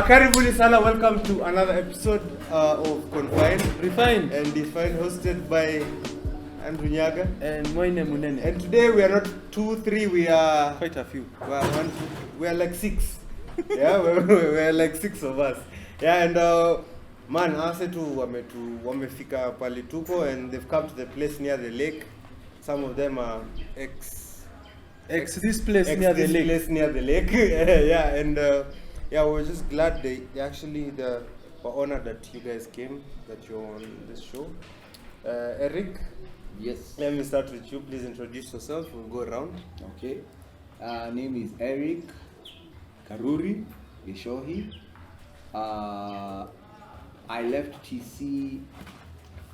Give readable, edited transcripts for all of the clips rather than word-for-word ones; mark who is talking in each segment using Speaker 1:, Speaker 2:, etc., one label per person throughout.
Speaker 1: Karibuni sana, welcome to another episode of Confined,
Speaker 2: Refined,
Speaker 1: and Defined, hosted by Andrew Nyaga
Speaker 2: and Moine Munene.
Speaker 1: And today we are not 2-3, we are
Speaker 2: Quite a few.
Speaker 1: We are like 6. Yeah, we're like 6 of us. Yeah, and man, ase tu wamefika pali tuko, and they've come to the place near the lake. Some of them are
Speaker 2: this place near the lake.
Speaker 1: Place near the lake. Yeah, and yeah, we're just glad they actually were honored that you guys came, that you're on this show. Eric?
Speaker 3: Yes.
Speaker 1: Let me start with you. Please introduce yourself. We'll go around.
Speaker 3: Okay. Name is Eric Karuri Bishohi. I left TC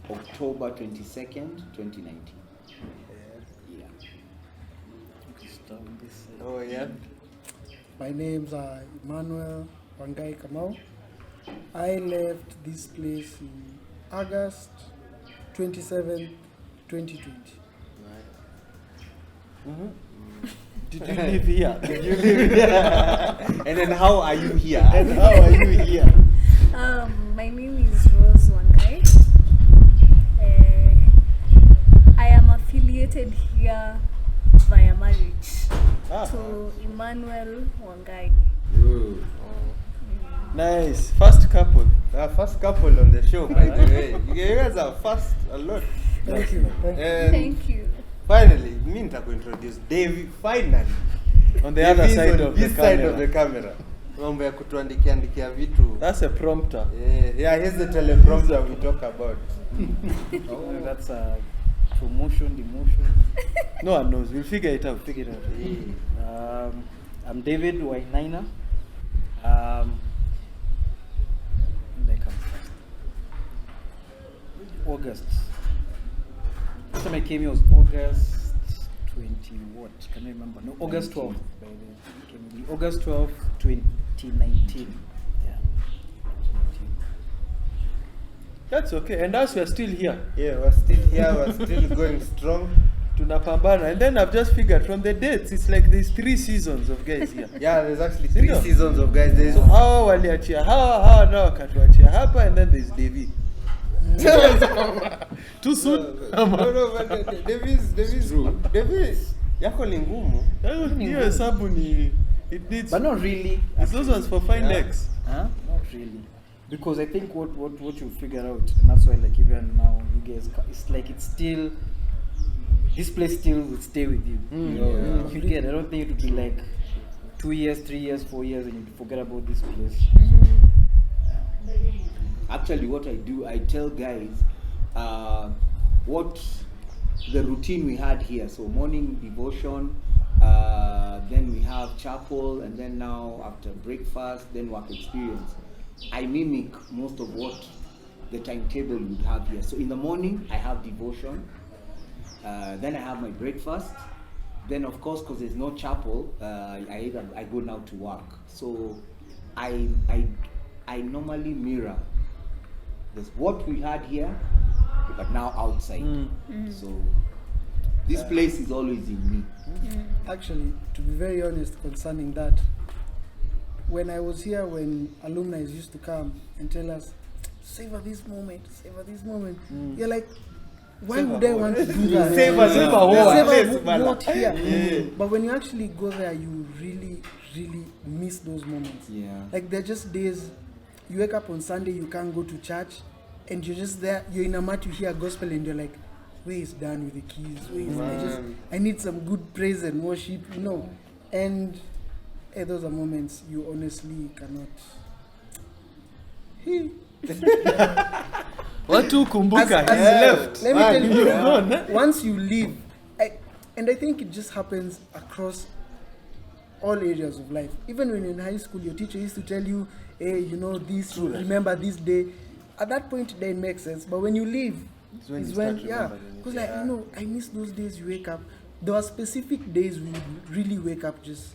Speaker 3: October 22nd, 2019. Yeah.
Speaker 1: Oh, yeah.
Speaker 4: My name's Emmanuel and David. I left this place in August 27th, 2020.
Speaker 1: Mm-hmm.
Speaker 2: Did you live here?
Speaker 1: Did you live here? And then how are you here?
Speaker 2: And how are you here?
Speaker 5: My name is Rose Wangai. I am affiliated here via marriage to Emmanuel Wangai.
Speaker 2: Nice. First couple.
Speaker 1: First couple on the show, by the way. You guys are fast a lot.
Speaker 4: Thank you.
Speaker 1: And
Speaker 5: Thank you.
Speaker 1: finally, me nitaku introduce David. Finally,
Speaker 2: On the other side of the
Speaker 1: this side of
Speaker 2: camera.
Speaker 1: the camera. Mambo ya kutuandikia vitu.
Speaker 2: That's a prompter.
Speaker 1: Yeah, here's the teleprompter we talk about.
Speaker 6: That's a promotion, demotion.
Speaker 2: No one knows. We'll figure it out.
Speaker 1: Yeah.
Speaker 6: I'm David Wainaina. August. Last time I came here was August 20 what? Can I remember? No, August 12th. August 12th, 2019. Yeah.
Speaker 2: That's okay. And us, we're still here.
Speaker 1: Yeah, we're still here, we're still going strong.
Speaker 2: Tunapambana. And then I've just figured from the dates, it's like there's 3 seasons of guys here.
Speaker 1: Yeah, there's actually 3 seasons of guys. There's
Speaker 2: So hawa waliachia hawa nao wakatuachia hapa, and then there's David. Too soon?
Speaker 1: no, but David, yako ni ngumu.
Speaker 2: Hiyo hesabu ni it needs.
Speaker 6: But not really.
Speaker 2: It's those ones for fine legs.
Speaker 6: Huh? Not really. Because I think what you figure out, and that's why like even now you guys, it's like it's still, this place still will stay with you. You get, I don't think it would be like 2 years, 3 years, 4 years and you forget about this place.
Speaker 3: Actually, what I do, I tell guys what the routine we had here. So morning devotion, then we have chapel, and then now after breakfast, then work experience. I mimic most of what the timetable would have here. So in the morning, I have devotion. Then I have my breakfast. Then of course, because there's no chapel, I go now to work. So I normally mirror this what we had here, but now outside. So this place is always in me.
Speaker 4: Actually, to be very honest concerning that, when I was here, when alumni used to come and tell us, savor this moment, you're like, why would I want to do that? Savor what here?
Speaker 1: Yeah.
Speaker 4: But when you actually go there, you really, really miss those moments.
Speaker 3: Yeah.
Speaker 4: Like they're just days, you wake up on Sunday, you can't go to church, and you're just there, you're in a mat, you hear gospel, and you're like, where is Dan with the keys? I need some good praise and worship, And those are moments you honestly cannot.
Speaker 2: Watu kumbuka, he's left.
Speaker 4: Let me tell you, once you leave, and I think it just happens across all areas of life. Even when you're in high school, your teacher used to tell you, hey, this, remember this day. At that point, it doesn't make sense. But when you leave, because I miss those days you wake up. There are specific days we would really wake up just,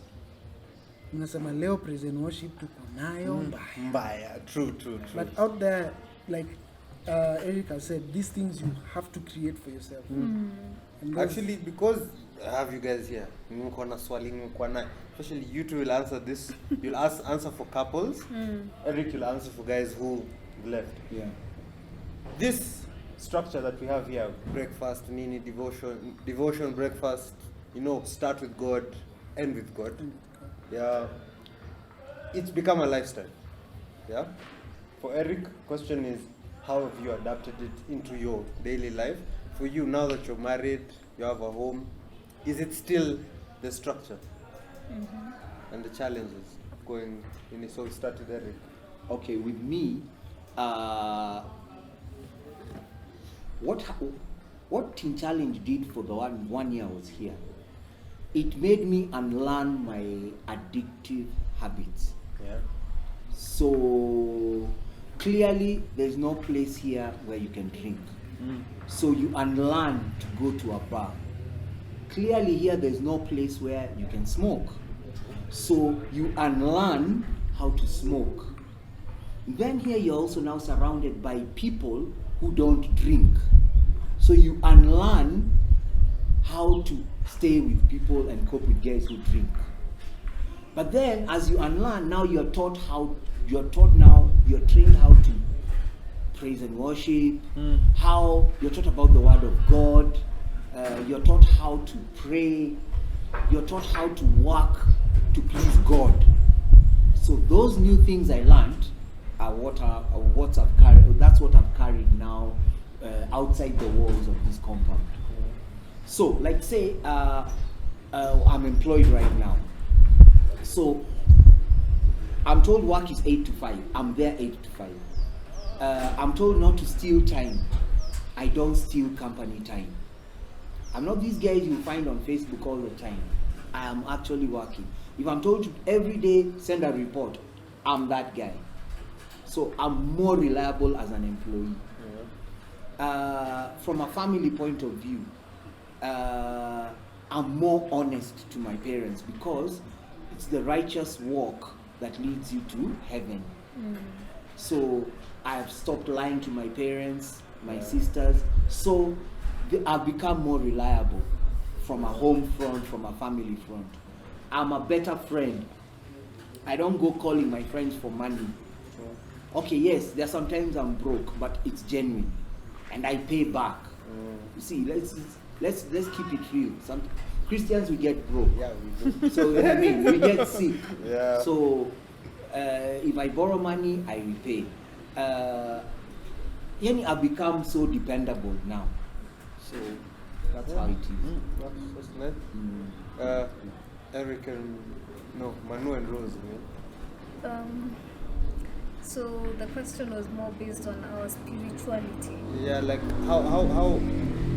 Speaker 4: unasema leo praise and worship tuko nayo
Speaker 1: Mbaya. True.
Speaker 4: But out there, like Eric has said, these things you have to create for yourself. And those-
Speaker 1: Actually, because I have you guys here, nimekuwa na swali, nimekuwa na- especially you two will answer this. You'll answer for couples. Eric will answer for guys who left.
Speaker 3: Yeah.
Speaker 1: This structure that we have here, breakfast, nini, devotion, breakfast, start with God, end with God. Yeah, it's become a lifestyle. Yeah. For Eric, question is, how have you adapted it into your daily life? For you, now that you're married, you have a home, is it still the structure and the challenges going in it? So we start with Eric.
Speaker 3: Okay, with me, what Teen Challenge did for the one year I was here, it made me unlearn my addictive habits.
Speaker 1: Yeah.
Speaker 3: So clearly, there's no place here where you can drink. So you unlearn to go to a bar. Clearly, here there's no place where you can smoke. So you unlearn how to smoke. Then here you're also now surrounded by people who don't drink. So you unlearn how to stay with people and cope with guys who drink. But then as you unlearn, now you're trained how to praise and worship, how you're taught about the word of God, you're taught how to pray, you're taught how to work to please God. So those new things I learned are that's what I've carried now outside the walls of this compound. So like say I'm employed right now. So I'm told work is 8 to 5. I'm there 8 to 5. I'm told not to steal time. I don't steal company time. I'm not these guys you find on Facebook all the time. I am actually working. If I'm told to every day send a report, I'm that guy. So I'm more reliable as an employee. From a family point of view, I'm more honest to my parents because it's the righteous walk that leads you to heaven. So I have stopped lying to my parents, my sisters. So I've become more reliable from a home front, from a family front. I'm a better friend. I don't go calling my friends for money. Okay, yes, there are sometimes I'm broke, but it's genuine, and I pay back. You see, let's keep it real. Some Christians we get broke.
Speaker 1: Yeah, we do.
Speaker 3: So I mean, we get sick.
Speaker 1: Yeah.
Speaker 3: So if I borrow money, I repay. I've become so dependable now. So that's how it is.
Speaker 1: That's nice. Eric and Manu and Rose, man.
Speaker 5: So the question was more based on our spirituality.
Speaker 1: Yeah, like how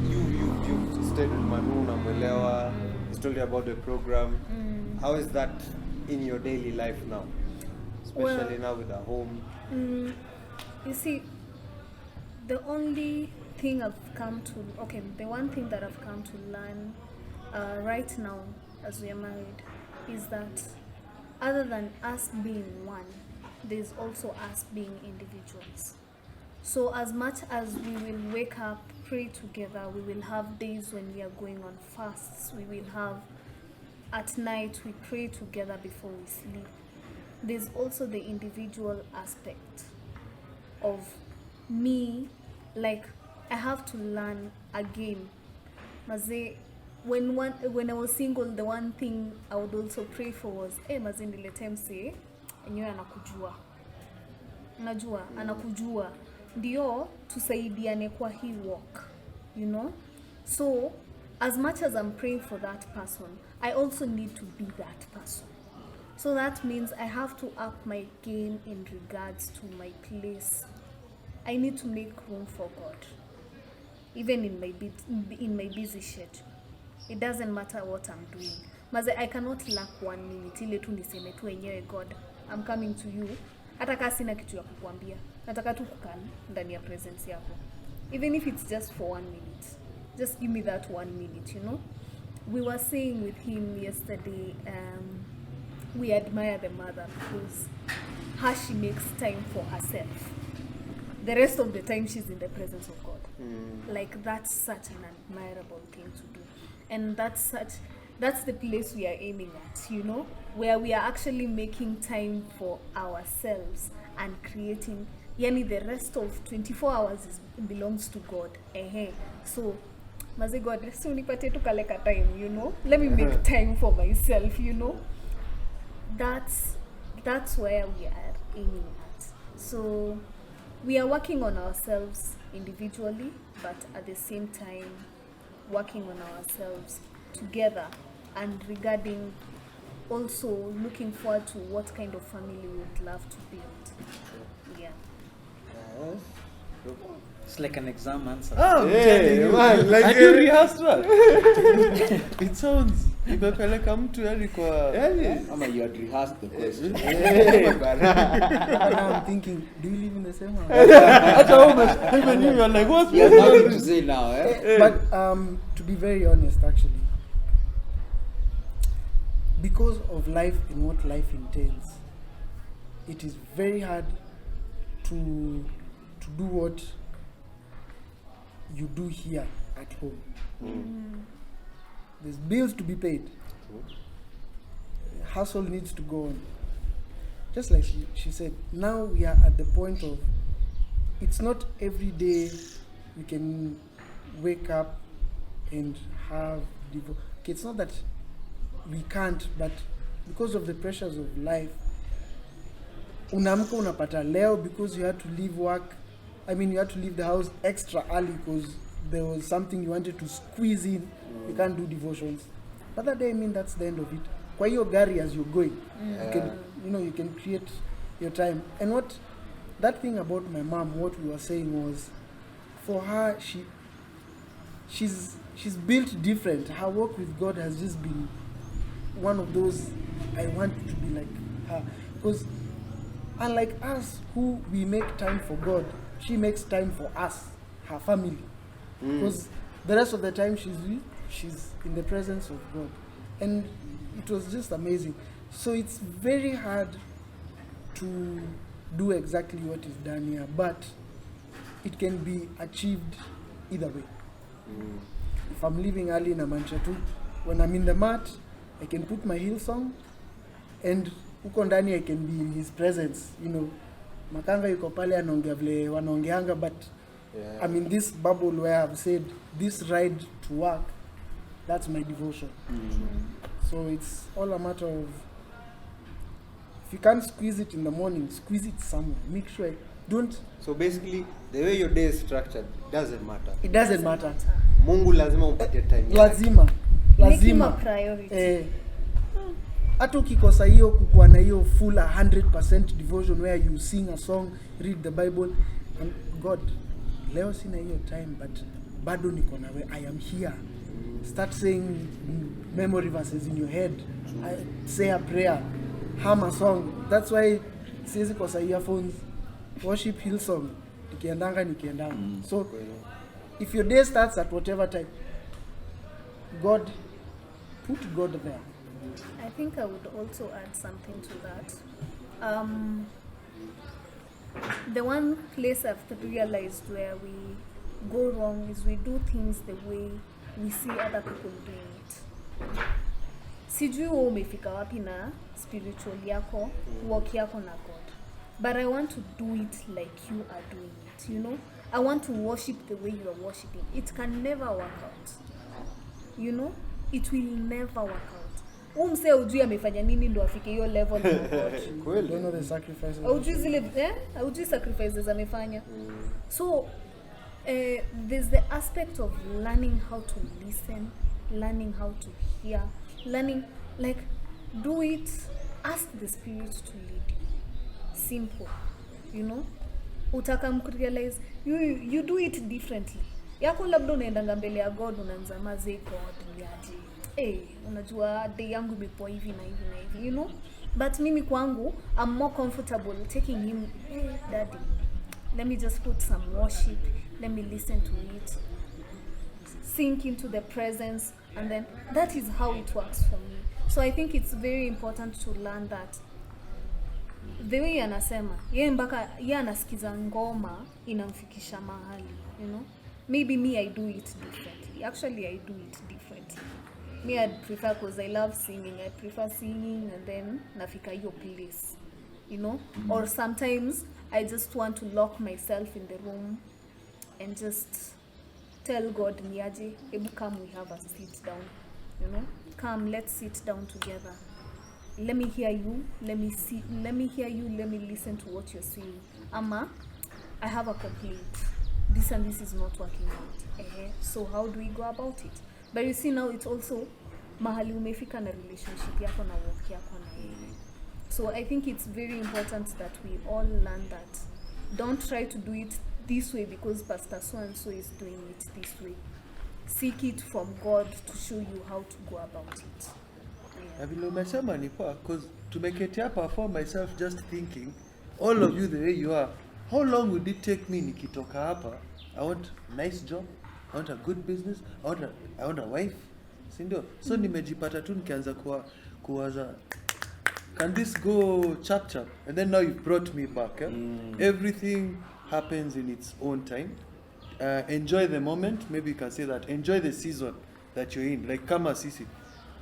Speaker 1: you stayed with Manu, Namwelewa, he's told you about the program. How is that in your daily life now? Especially now with a home.
Speaker 5: You see, the only thing the one thing that I've come to learn right now as we are married is that other than us being one, there's also us being individuals. So as much as we will wake up, pray together, we will have days when we are going on fasts, we will have at night we pray together before we sleep. There's also the individual aspect of me, like I have to learn again. Maze, when I was single, the one thing I would also pray for was maze nilete mse enyewe anakujua. Unajua, anakujua. Ndio tusaidiane kwa hii walk, So as much as I'm praying for that person, I also need to be that person. So that means I have to up my game in regards to my place. I need to make room for God, even in my busy schedule. It doesn't matter what I'm doing. Maze, I cannot lack 1 minute ile tu niseme tu enyewe God, I'm coming to you. Hata kama sina kitu ya kukuambia, nataka tu kukaa ndani ya presence yako. Even if it's just for 1 minute. Just give me that 1 minute, We were saying with him yesterday, we admire the mother because she makes time for herself. the rest of the time she's in the presence of God.
Speaker 1: Mm.
Speaker 5: Like that's such an admirable thing to do, and that's the place we are aiming at, you know, where we are actually making time for ourselves and creating, yani the rest of 24 hours belongs to God. So maze God, so nipate tu kaleka time, you know, let me make time for myself, you know. That's where we are aiming at. So we are working on ourselves individually, but at the same time working on ourselves together, and regarding also looking forward to what kind of family we would love to build. Yeah.
Speaker 6: It's like an exam answer.
Speaker 2: Oh, I'm
Speaker 1: Hey,
Speaker 2: telling you.
Speaker 1: man, like,
Speaker 2: Have you rehearsed that? It sounds imepeleka mtu yani kwa
Speaker 1: Yani.
Speaker 3: Ama you had rehearsed the question.
Speaker 1: Hey, bana.
Speaker 4: Now I'm thinking, do you live in the same house?
Speaker 2: hata wewe even you are like what's
Speaker 3: He has nothing to say now, eh?
Speaker 4: But to be very honest, actually, because of life and what life entails, it is very hard to do what you do here at home. There's bills to be paid. Hustle needs to go on. Just like she said, now we are at the point of, it's not every day we can wake up and have okay, it's not that we can't, but because of the pressures of life, unamka unapata leo because you had to leave work. I mean, you had to leave the house extra early because there was something you wanted to squeeze in. You can't do devotions. But that day, I mean, that's the end of it. Kwa hiyo gari as you're going, you can, you know, you can create your time. And what that thing about my mom, what we were saying was, for her, she's built different. Her work with God has just been one of those, I want to be like her. Because unlike us, who we make time for God, she makes time for us, her family. Because the rest of the time she's in the presence of God. And it was just amazing. So it's very hard to do exactly what is done here, but it can be achieved either way. If I'm leaving early in Amanchatu, when I'm in the mat, I can put my Hillsong, and huko ndani I can be in his presence, you know. Makanga yuko pale anaongea vile wanaongeanga, but I'm in this bubble where I've said this ride to work, that's my devotion. So it's all a matter of, if you can't squeeze it in the morning, squeeze it somewhere. Make sure don't.
Speaker 1: So basically, the way your day is structured doesn't matter.
Speaker 4: It doesn't matter.
Speaker 1: Mungu lazima umpatie time.
Speaker 4: Lazima.
Speaker 5: Make him a priority.
Speaker 4: Hata ukikosa hiyo kukuwa na hiyo full 100% devotion where you sing a song, read the Bible, and God, leo sina hiyo time, but bado niko nawe, I am here. Start saying memory verses in your head. Say a prayer, hum a song. That's why siwezi kosa earphones, worship Hillsong, nikiendanga. So if your day starts at whatever time, God, put God there.
Speaker 5: I think I would also add something to that. The one place I've realized where we go wrong is we do things the way we see other people doing it. Sijui wewe umefika wapi na spiritual yako, walk yako na God. But I want to do it like you are doing it, you know? I want to worship the way you are worshiping. It can never work out. You know? It will never work out. Umse ujui amefanya nini ndo afike hiyo level na God.
Speaker 4: Don't know the sacrifices.
Speaker 5: Ujui zile ujui sacrifices amefanya. So there's the aspect of learning how to listen, learning how to hear, learning, like, do it, ask the Spirit to lead you. Simple, you know. Utaka mkurealize, you do it differently. Yako labda unaendanga mbele ya God unaanza maze God niaje. Unajua day yangu imekuwa hivi na hivi na hivi, you know. But mimi kwangu, I'm more comfortable taking him, daddy, let me just put some worship, let me listen to it, sink into the presence, and then that is how it works for me. So I think it's very important to learn that the way anasema yeye mpaka yeye anasikiza ngoma inamfikisha mahali, you know. Maybe me I do it differently. Actually I do it differently. Me I prefer, because I love singing, I prefer singing and then nafika hiyo place, you know. Or sometimes I just want to lock myself in the room and just tell God, niaje, ebu come, we have a sit down, you know. Come, let's sit down together. Let me hear you, let me hear you, let me listen to what you're saying. Ama, I have a complaint. This and this is not working out. So how do we go about it? But you see now, it's also mahali umefika na relationship yako na work yako na yeye. So I think it's very important that we all learn that. Don't try to do it this way because Pastor so and so is doing it this way. Seek it from God to show you how to go about it.
Speaker 2: Na vile umesema ni poa, because tumeketi hapa for myself just thinking, all of you the way you are, how long would it take me nikitoka hapa? I want a nice job, I want a good business, I want a wife, si ndio? So nimejipata tu nikianza kuwaza, can this go chap chap? And then now you've brought me back. Everything happens in its own time. Enjoy the moment. Maybe you can say that. Enjoy the season that you're in. Like kama sisi,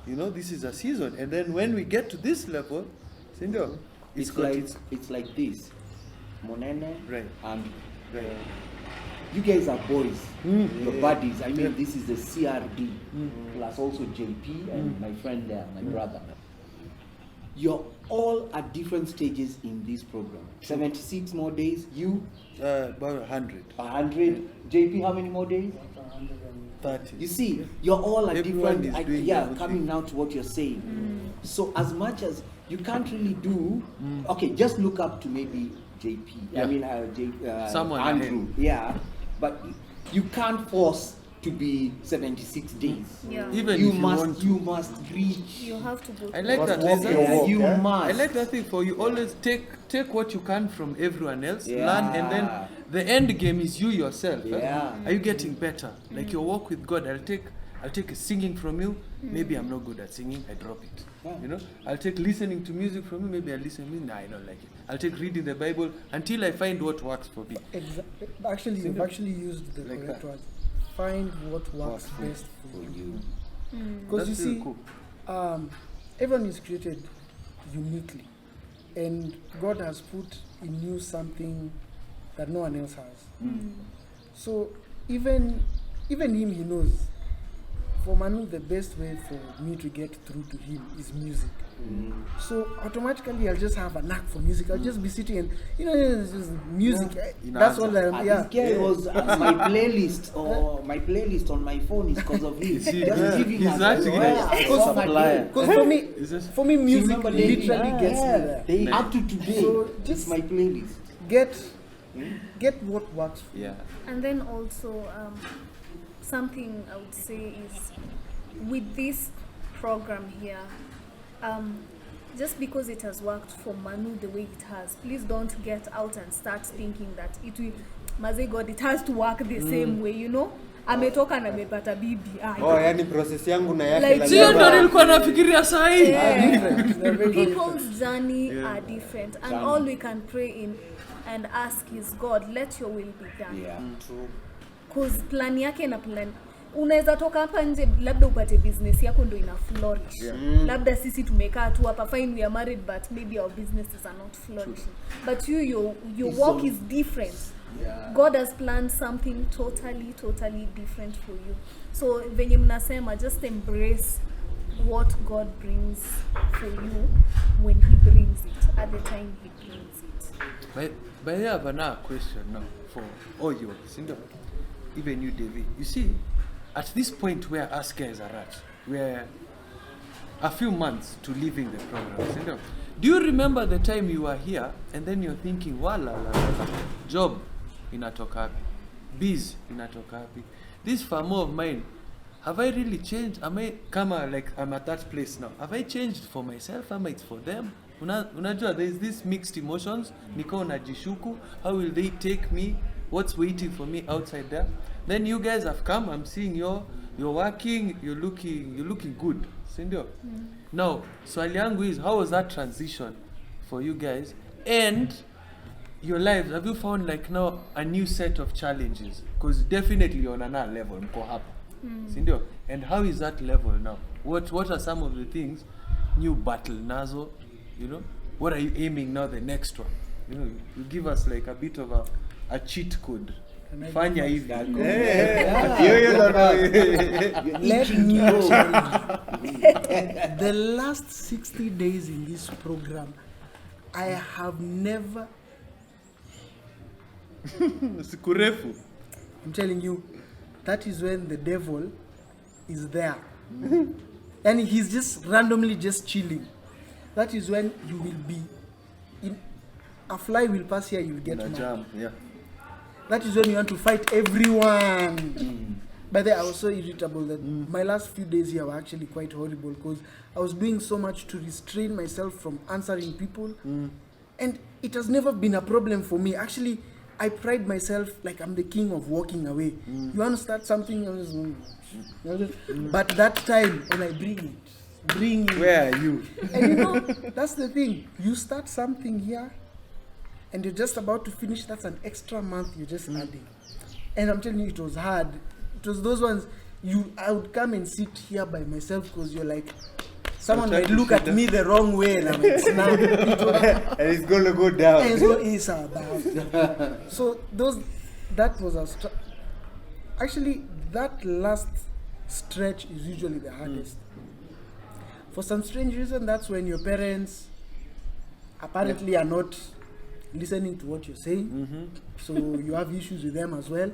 Speaker 2: you know, this is a season. And then when we get to this level, si ndio?
Speaker 3: It's like this. Monene
Speaker 2: Right.
Speaker 3: and
Speaker 2: Right.
Speaker 3: you guys are boys. Your
Speaker 2: Yeah.
Speaker 3: buddies. I mean, this is the CRD plus also JP and my friend there, my brother. You're all at different stages in this program. 76 more days. You
Speaker 2: About 100.
Speaker 3: 100. JP, how many more days?
Speaker 2: 30.
Speaker 3: You see, you're all at
Speaker 2: Everyone
Speaker 3: different.
Speaker 2: is doing
Speaker 3: yeah,
Speaker 2: their own
Speaker 3: coming
Speaker 2: thing.
Speaker 3: now to what you're saying. So as much as you can't really do, okay, just look up to maybe JP.
Speaker 2: Yeah.
Speaker 3: I mean,
Speaker 2: Someone
Speaker 3: Andrew.
Speaker 2: ahead.
Speaker 3: Yeah, but you can't force to be 76 days.
Speaker 5: Yeah.
Speaker 2: Even
Speaker 3: you
Speaker 2: if
Speaker 3: must.
Speaker 2: you
Speaker 3: You
Speaker 2: want
Speaker 3: must reach.
Speaker 5: You have to go.
Speaker 2: I like
Speaker 1: Must
Speaker 2: that.
Speaker 1: walk
Speaker 2: Lisa.
Speaker 1: your
Speaker 3: Yeah,
Speaker 1: walk,
Speaker 3: you
Speaker 1: yeah?
Speaker 3: must.
Speaker 2: I like that thing for you. Always take what you can from everyone else,
Speaker 3: Yeah.
Speaker 2: learn, and then the end game is you yourself. eh?
Speaker 3: Yeah.
Speaker 2: Are you getting better? Like your walk with God. I'll take singing from you. Maybe I'm not good at singing. I drop it.
Speaker 3: Yeah.
Speaker 2: You know. I'll take listening to music from you. Maybe I listen to me. Nah, I don't like it. I'll take reading the Bible until I find what works for me.
Speaker 4: Exactly. Actually, you've actually used the
Speaker 2: Like
Speaker 4: correct
Speaker 2: that.
Speaker 4: word. Find what works
Speaker 3: Works
Speaker 4: best for
Speaker 3: For
Speaker 4: you.
Speaker 3: you.
Speaker 4: Because you
Speaker 2: That's really
Speaker 4: see,
Speaker 2: cool.
Speaker 4: everyone is created uniquely, and God has put in you something that no one else has. So even him, he knows. For Manu, the best way for me to get through to him is music. So automatically, I'll just have a knack for music. I'll just be sitting and it's just music. That's all
Speaker 2: Inaanza.
Speaker 4: I'm. Yeah.
Speaker 3: This guy was my playlist or my playlist on my phone is because of him.
Speaker 2: see,
Speaker 3: Just giving
Speaker 2: he's
Speaker 3: us
Speaker 2: actually
Speaker 3: yeah,
Speaker 2: a
Speaker 3: all my
Speaker 2: supplier.
Speaker 3: day.
Speaker 4: Because
Speaker 2: It's just-
Speaker 4: for me, music
Speaker 3: Remember
Speaker 4: literally
Speaker 3: David?
Speaker 4: gets me there.
Speaker 3: They up to today.
Speaker 4: So
Speaker 3: It's
Speaker 4: just-
Speaker 3: my playlist.
Speaker 4: Get what works for you.
Speaker 2: Yeah.
Speaker 5: And then also, something I would say is, with this program here, just because it has worked for Manu the way it has, please don't get out and start thinking that it will, Maze God, it has to work the same way, you know? Ametoka na amepata bibi.
Speaker 1: Oh, yani process yangu na yake
Speaker 5: Like,
Speaker 1: lazima-
Speaker 2: Sio ndo nilikuwa nafikiria saa hii.
Speaker 4: They're very different.
Speaker 5: People's journey are different, and all we can pray in and ask is, God, let your will be done.
Speaker 3: Yeah.
Speaker 5: Cause plan yake na plan, unaweza toka hapa nje labda upate business yako ndo ina flourish. Labda sisi tumekaa tu hapa, fine, we are married but maybe our businesses are not flourishing. But your
Speaker 3: It's
Speaker 5: work
Speaker 3: on-
Speaker 5: is different.
Speaker 3: Yeah.
Speaker 5: God has planned something totally different for you. So venye mnasema, just embrace what God brings for you when he brings it, at the time he brings it.
Speaker 2: But I have another question now for all you, Cinder, even you, David. You see, at this point where us guys are at, we're a few months to leaving the program, Cinder. Do you remember the time you were here and then you're thinking, wala la la, job inatoka wapi, biz inatoka wapi, this farmer of mine, have I really changed? Am I kama like I'm at that place now? Have I changed for myself? Am it's for them? Unajua there's this mixed emotions. Niko najishuku. How will they take me? What's waiting for me outside there? Then you guys have come. I'm seeing you're working. You're looking good. Sindio? Now, swali yangu is, how was that transition for you guys? And your lives, have you found like now a new set of challenges? Because definitely you're on another level, mko hapa. Sindio? And how is that level now? What are some of the things new battle nazo? You know, what are you aiming now the next one? You know, you give us like a bit of a cheat code. Fanya hivi.
Speaker 4: Let me tell you, the last 60 days in this program, I have never,
Speaker 2: Sikurefu.
Speaker 4: I'm telling you, that is when the devil is there. And he's just randomly just chilling. That is when you will be in a fly will pass here, you will get
Speaker 2: In a
Speaker 4: mad.
Speaker 2: jam, yeah.
Speaker 4: That is when you want to fight everyone. By the way, I was so irritable that my last few days here were actually quite horrible because I was doing so much to restrain myself from answering people. And it has never been a problem for me. Actually, I pride myself like I'm the king of walking away. You want to start something? But that time when I bring it.
Speaker 2: Where are you?
Speaker 4: And you know, that's the thing. You start something here and you're just about to finish, that's an extra month you're just adding. And I'm telling you, it was hard. It was those ones, I would come and sit here by myself because you're like, someone might look at me the wrong way and I'm like, snap.
Speaker 1: And it's gonna go down.
Speaker 4: And it's about. So that was actually, that last stretch is usually the hardest. For some strange reason, that's when your parents apparently are not listening to what you're saying. So you have issues with them as well.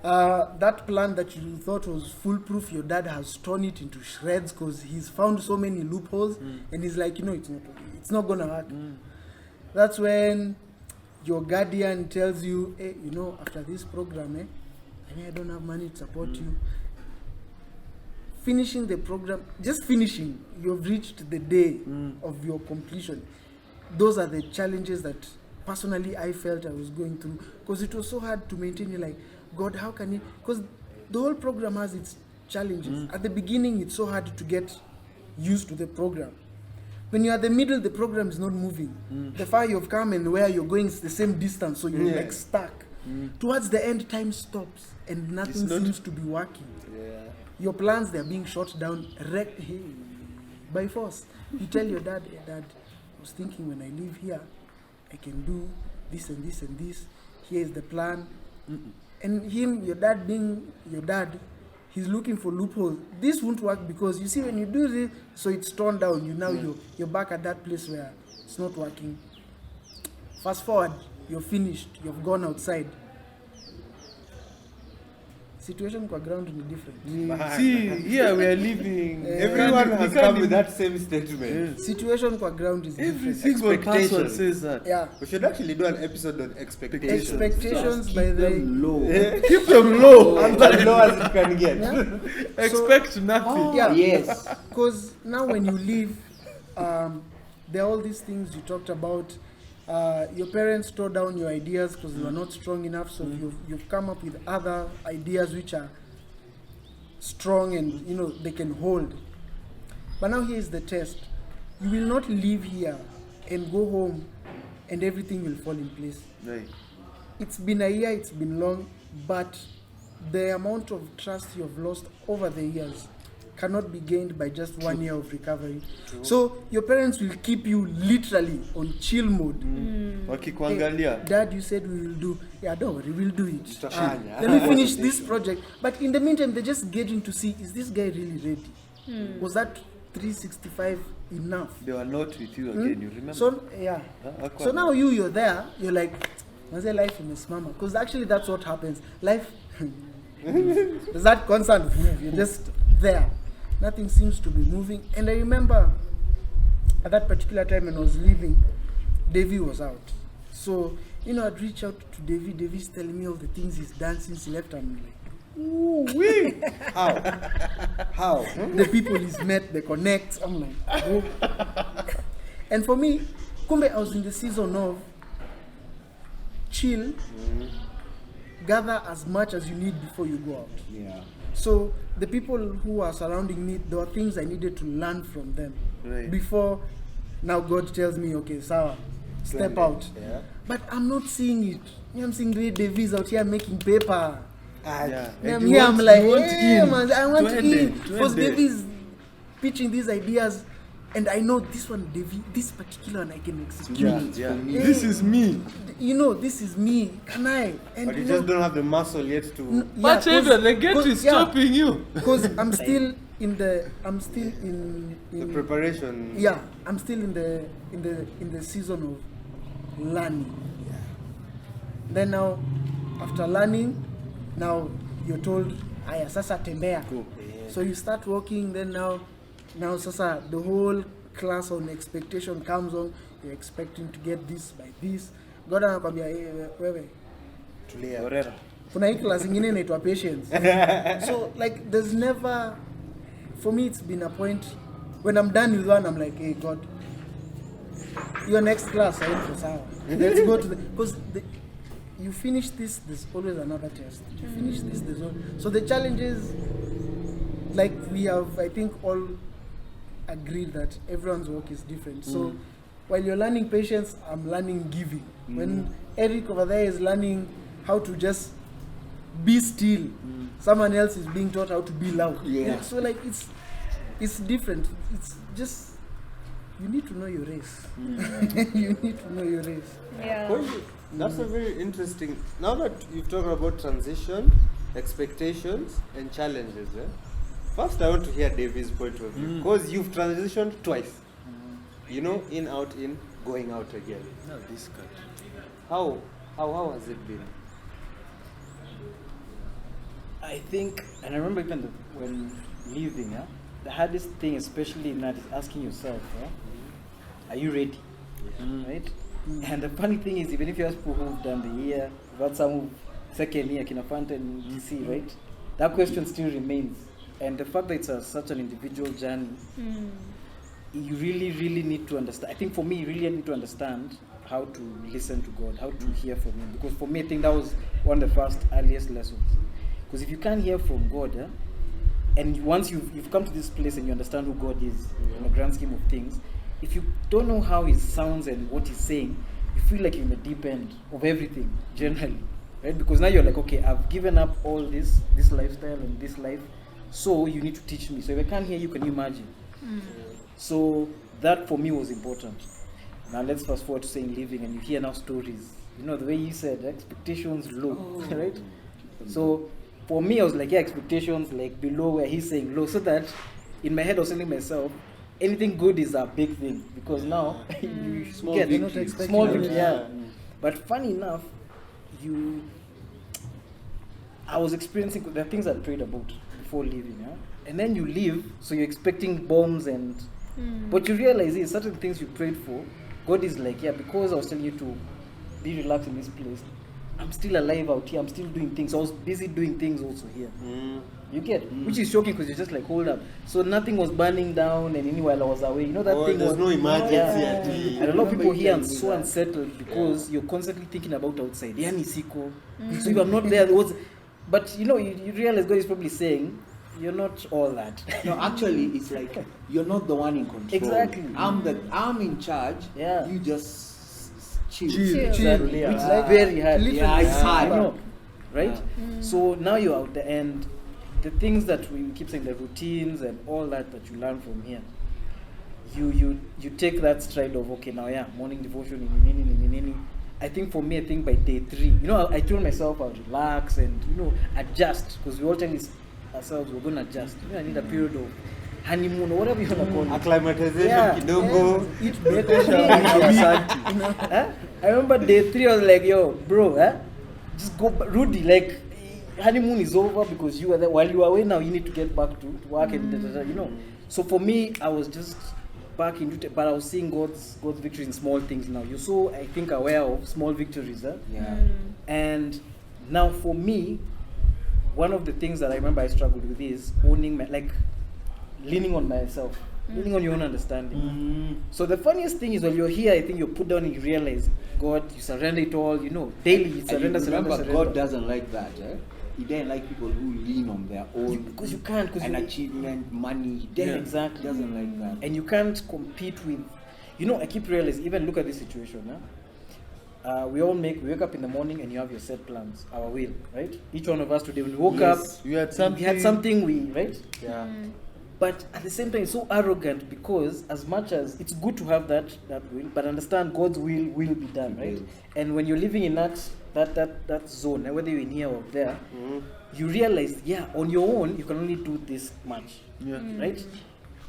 Speaker 4: That plan that you thought was foolproof, your dad has torn it into shreds because he's found so many loopholes and he's like, it's not gonna work. That's when your guardian tells you, hey, after this program, I don't have money to support you. Finishing the program, just finishing, you've reached the day of your completion. Those are the challenges that personally I felt I was going through because it was so hard to maintain. You're like, God, how can you? Because the whole program has its challenges. At the beginning, it's so hard to get used to the program. When you're at the middle, the program is not moving. The far you've come and where you're going is the same distance, so you're like stuck. Towards the end, time stops and nothing seems to be working. Your plans, they're being shot down by force. You tell your dad, hey, Dad, I was thinking when I leave here, I can do this and this and this. Here is the plan. And your dad being your dad, he's looking for loopholes. This won't work because you see when you do this, so it's torn down. You're back at that place where it's not working. Fast forward, you're finished. You've gone outside. Situation kwa ground is different.
Speaker 2: See, here we are living.
Speaker 1: Everyone has come with that same statement.
Speaker 4: Situation kwa ground is
Speaker 2: Every
Speaker 4: different.
Speaker 2: single person says that.
Speaker 4: Yeah.
Speaker 1: We should actually do an episode on expectations.
Speaker 4: Expectations by the
Speaker 3: low.
Speaker 2: Keep them low.
Speaker 1: As low as it can get.
Speaker 4: Yeah.
Speaker 2: Expect nothing.
Speaker 4: Yeah.
Speaker 3: Yes.
Speaker 4: Because now when you leave, there are all these things you talked about. Your parents tore down your ideas because you were not strong enough, so you've come up with other ideas which are strong and they can hold. But now here is the test. You will not leave here and go home and everything will fall in place.
Speaker 2: Right.
Speaker 4: It's been a year, it's been long, but the amount of trust you've lost over the years cannot be gained by just 1 year of recovery. So your parents will keep you literally on chill mode.
Speaker 2: Wakikuangalia.
Speaker 4: Hey, Dad, you said we will do. Yeah, don't worry, we'll do it.
Speaker 1: Tutafanya.
Speaker 4: Let me finish this project. But in the meantime, they're just getting to see, is this guy really ready? Was that 365 enough?
Speaker 2: They were not with you again, you remember?
Speaker 4: So, yeah. So now you're there, you're like, what's the life in this mama? Because actually that's what happens. Life, there's that constant move. You're just there. Nothing seems to be moving. And I remember at that particular time when I was leaving, Davy was out. So, I'd reach out to Davy. Davy's telling me all the things he's done since he left. I'm like, ooh, wee. How? The people he's met, they connect. I'm like, oh. And for me, kumbe, I was in the season of chill, gather as much as you need before you go out.
Speaker 3: Yeah.
Speaker 4: So the people who are surrounding me, there were things I needed to learn from them.
Speaker 2: Right.
Speaker 4: Before now God tells me, okay, Sawa, step
Speaker 1: Splendid.
Speaker 4: out.
Speaker 1: Yeah.
Speaker 4: But I'm not seeing it. I'm seeing great Davies out here making paper.
Speaker 2: Yeah.
Speaker 4: I'm
Speaker 2: you
Speaker 4: here,
Speaker 2: want-
Speaker 4: I'm like,
Speaker 2: you want
Speaker 4: hey,
Speaker 2: in.
Speaker 4: man, I want
Speaker 2: To
Speaker 4: in.
Speaker 2: end it, to
Speaker 4: Because
Speaker 2: end it.
Speaker 4: Davies pitching these ideas, and I know this one, Davies, this particular one I can execute.
Speaker 2: Yeah.
Speaker 4: Hey,
Speaker 2: This is me.
Speaker 4: You know, this is me. Can I? And
Speaker 1: But you
Speaker 4: you
Speaker 1: just
Speaker 4: know,
Speaker 1: don't have the muscle yet to.
Speaker 2: But Xavier, the gate is stopping you.
Speaker 4: Because I'm still in the,
Speaker 1: The preparation.
Speaker 4: yeah, I'm still in the season of learning. Then now, after learning, now you're told, aya sasa tembea. So you start walking. Then now sasa the whole class on expectation comes on. You're expecting to get this by this. God anakwambia wewe.
Speaker 1: Tulia.
Speaker 4: Kuna hii class ingine inaitwa patience. So like there's never, for me it's been a point when I'm done with one, I'm like, hey God, your next class I for sawa. Let's go to the, because you finish this, there's always another test. You finish this, there's always, so the challenges, like we have, I think all agreed that everyone's work is different. So while you're learning patience, I'm learning giving. When Eric over there is learning how to just be still, someone else is being taught how to be loud.
Speaker 3: Yeah.
Speaker 4: So like it's different. It's just, you need to know your race. You need to know your race.
Speaker 5: Yeah.
Speaker 1: Well, that's a very interesting. Now that you've talked about transition, expectations, and challenges, first I want to hear David's point of view, because you've transitioned twice. You know, in, out, in, going out again.
Speaker 2: No, this guy.
Speaker 1: How has it been?
Speaker 6: I think, and I remember even when leaving, the hardest thing, especially in that, is asking yourself, are you ready? Right? And the funny thing is, even if you ask people who've done the year, you've had some who second year, Kinafanta and DC, right? That question still remains. And the fact that it's such an individual journey, you really, really need to understand. I think for me, you really need to understand how to listen to God, how to hear from Him. Because for me, I think that was one of the first earliest lessons. Because if you can't hear from God, and once you've come to this place and you understand who God is in the grand scheme of things, if you don't know how He sounds and what He's saying, you feel like you're in the deep end of everything, generally. Right? Because now you're like, okay, I've given up all this lifestyle and this life, so you need to teach me. So if I can't hear you, can you imagine? So that for me was important. Now let's fast forward to saying living, and you hear now stories. You know, the way you said, expectations low, right? So for me, I was like, yeah, expectations like below where he's saying low, so that in my head I was telling myself, anything good is a big thing, because now you
Speaker 1: Small
Speaker 6: get
Speaker 1: victories.
Speaker 6: small victory, yeah. But funny enough, I was experiencing the things I prayed about before leaving, and then you leave, so you're expecting bombs and what you realize is certain things you prayed for, God is like, yeah, because I was telling you to be relaxed in this place, I'm still alive out here, I'm still doing things. I was busy doing things also here. You get? Which is shocking because you're just like, hold up. So nothing was burning down and while I was away. You know that thing
Speaker 1: there's
Speaker 6: was...
Speaker 1: no emergency.
Speaker 6: And a lot of people here are
Speaker 3: Remember you
Speaker 6: so
Speaker 3: telling me
Speaker 6: unsettled because you're constantly thinking about outside. Yani siko. So you are not there. But you realize God is probably saying, you're not all that.
Speaker 3: No, actually, it's like you're not the one in control.
Speaker 6: Exactly.
Speaker 3: I'm in charge.
Speaker 6: Yeah.
Speaker 3: You just chill.
Speaker 6: Exactly.
Speaker 1: Yeah.
Speaker 6: Which is very hard.
Speaker 3: Yeah, it's hard.
Speaker 6: I know. Right? So now you're out there, and the things that we keep saying, the routines and all that you learn from here, you take that stride of, okay, now morning devotion, I think for me, by day 3, I told myself I'll relax and adjust, because we all tell ourselves we're going to adjust. I need a period of honeymoon or whatever you want to call it.
Speaker 1: Acclimatization, kidogo.
Speaker 4: Eat breakfast.
Speaker 6: I remember day 3, I was like, yo, bro, just go, Rudy, like, honeymoon is over because you are there. While you are away now, you need to get back to work and So for me, I was just back into it, but I was seeing God's victories in small things now. You're so, I think, aware of small victories.
Speaker 3: Yeah.
Speaker 6: And now for me, one of the things that I remember I struggled with is owning leaning on myself, leaning on your own understanding. So the funniest thing is when you're here, I think you're put down and you realize, God, you surrender it all, daily you surrender,
Speaker 3: remember,
Speaker 6: surrender.
Speaker 3: God doesn't like that. He doesn't like people who lean on their own
Speaker 6: Because you can't,
Speaker 3: achievement, money. He
Speaker 6: exactly
Speaker 3: doesn't like that.
Speaker 6: And you can't compete with, I keep realizing, even look at this situation, we wake up in the morning and you have your set plans, our will, right? Each one of us today, when we woke up,
Speaker 2: You had
Speaker 6: we had something right?
Speaker 1: Yeah.
Speaker 6: But at the same time, it's so arrogant because as much as it's good to have that will, but understand God's will be done, right? And when you're living in that zone, whether you're in here or there, you realize, on your own, you can only do this much, right?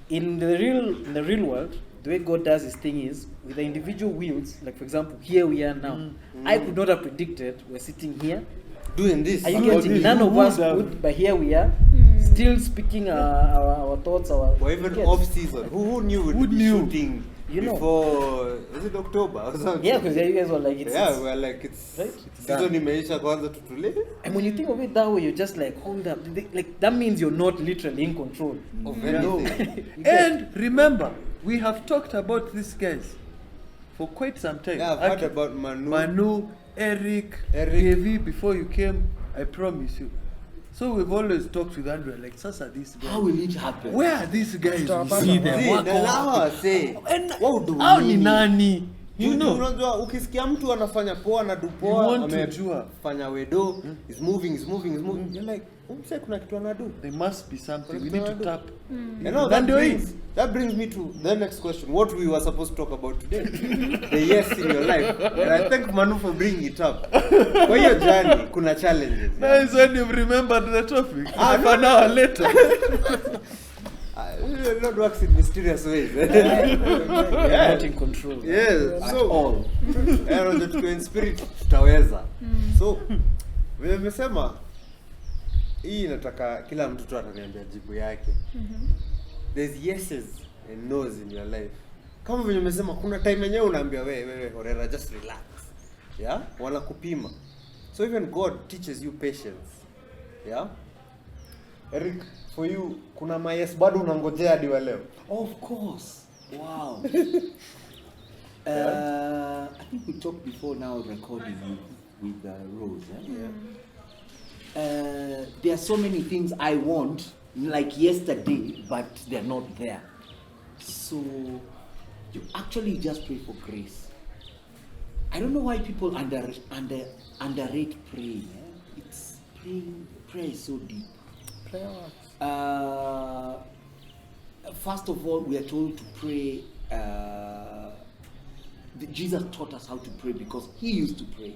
Speaker 6: In the real world, the way God does his thing is with the individual wills. Like for example, here we are now. I could not have predicted we're sitting here.
Speaker 1: Doing this.
Speaker 6: Are you getting? None of us could, but here we are, still speaking our thoughts.
Speaker 1: Or even off season. Who knew we'd be shooting before? Is it October or something?
Speaker 6: Yeah, because you guys were like,
Speaker 1: we're like it's
Speaker 6: right?
Speaker 1: season imeisha kwanza tutule.
Speaker 6: And when you think of it that way, you're just like, hold up, like that means you're not literally in control
Speaker 1: Of anything.
Speaker 2: And remember, we have talked about these guys for quite some time.
Speaker 1: Yeah, I've heard about
Speaker 2: Manu, Eric, Davey, before you came, I promise you. So we've always talked with Andrew, like, Sasa, these guys.
Speaker 3: How will it happen?
Speaker 2: Where are these guys?
Speaker 4: Stop.
Speaker 2: We see them.
Speaker 1: See,
Speaker 2: Wako
Speaker 1: now
Speaker 2: wapi?
Speaker 1: I say,
Speaker 2: And
Speaker 1: what do
Speaker 2: hao
Speaker 1: we
Speaker 2: ni
Speaker 1: need?
Speaker 2: nani? You know.
Speaker 1: Unajua ukisikia mtu anafanya poa na du
Speaker 2: You
Speaker 1: poa
Speaker 2: want to jua.
Speaker 1: amefanya wedo is moving you're like umse kuna kitu anadu.
Speaker 2: There must be something. We need to tap.
Speaker 1: You know, that brings me to the next question. What we were supposed to talk about today. The yes in your life. And I thank Manu for bringing it up. Kwa hiyo journey, kuna challenges.
Speaker 2: That is when you've remembered the topic. Half an hour later.
Speaker 1: Lord works in mysterious ways.
Speaker 6: You're not in control.
Speaker 1: Yes.
Speaker 6: At
Speaker 1: So,
Speaker 6: all.
Speaker 1: and tuko in spirit tutaweza. So, vile nimesema hii nataka kila mtu tu ataniambia jibu yake. There's yeses and no's in your life. Kama vile nimesema kuna time yenyewe unaambia wewe horera just relax. Yeah? Wanakupima. So even God teaches you patience. Yeah? Eric, for you kuna mayes bado unangojea hadi wa leo?
Speaker 3: Of course. Wow. I think we talked before now recording with Rose. There are so many things I want, like yesterday, but they're not there. So you actually just pray for grace. I don't know why people underrate praying. It's prayer is so deep. First of all, we are told to pray. Jesus taught us how to pray because he used to pray.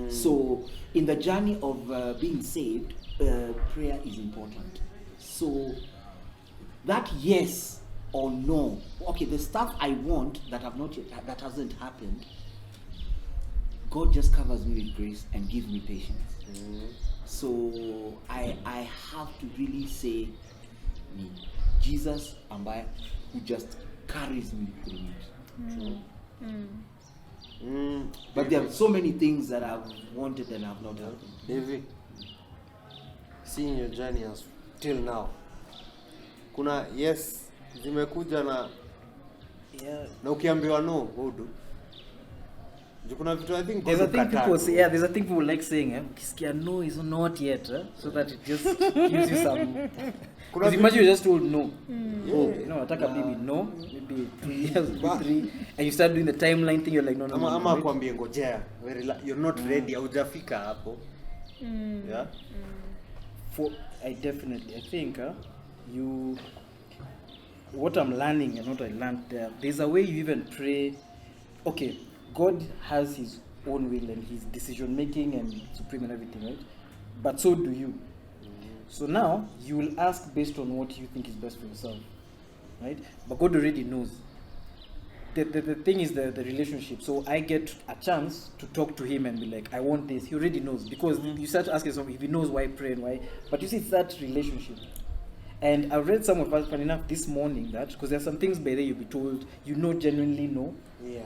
Speaker 3: So in the journey of being saved, prayer is important. So that yes or no, okay, the stuff I want that that hasn't happened, God just covers me with grace and gives me patience. So I have to really say, Jesus ambaye who just carries me through it. But there are so many things that I've wanted and have not happened.
Speaker 1: David, seeing your journey as till now, kuna yes zimekuja na ukiambiwa no hudu. Kuna vitu I think
Speaker 6: there's a thing people say, there's a thing people like saying, ukisikia no is not yet, so that it just gives you some. Because imagine you just told no. Nataka baby no, maybe 3 years, maybe 3, and you start doing the timeline thing, you're like no.
Speaker 1: Ama kwambie ngojea, you're not ready, haujafika hapo. Yeah.
Speaker 6: I think what I'm learning and what I learned there's a way you even pray. Okay, God has his own will and his decision making and supreme and everything, right? But so do you. So now you will ask based on what you think is best for yourself, right? But God already knows. The thing is the relationship. So I get a chance to talk to him and be like, I want this. He already knows because you start asking yourself if he knows why pray and why. But you see, it's that relationship. And I read some of us, funny enough, this morning that because there are some things by there you'll be told, genuinely no.
Speaker 1: Yeah.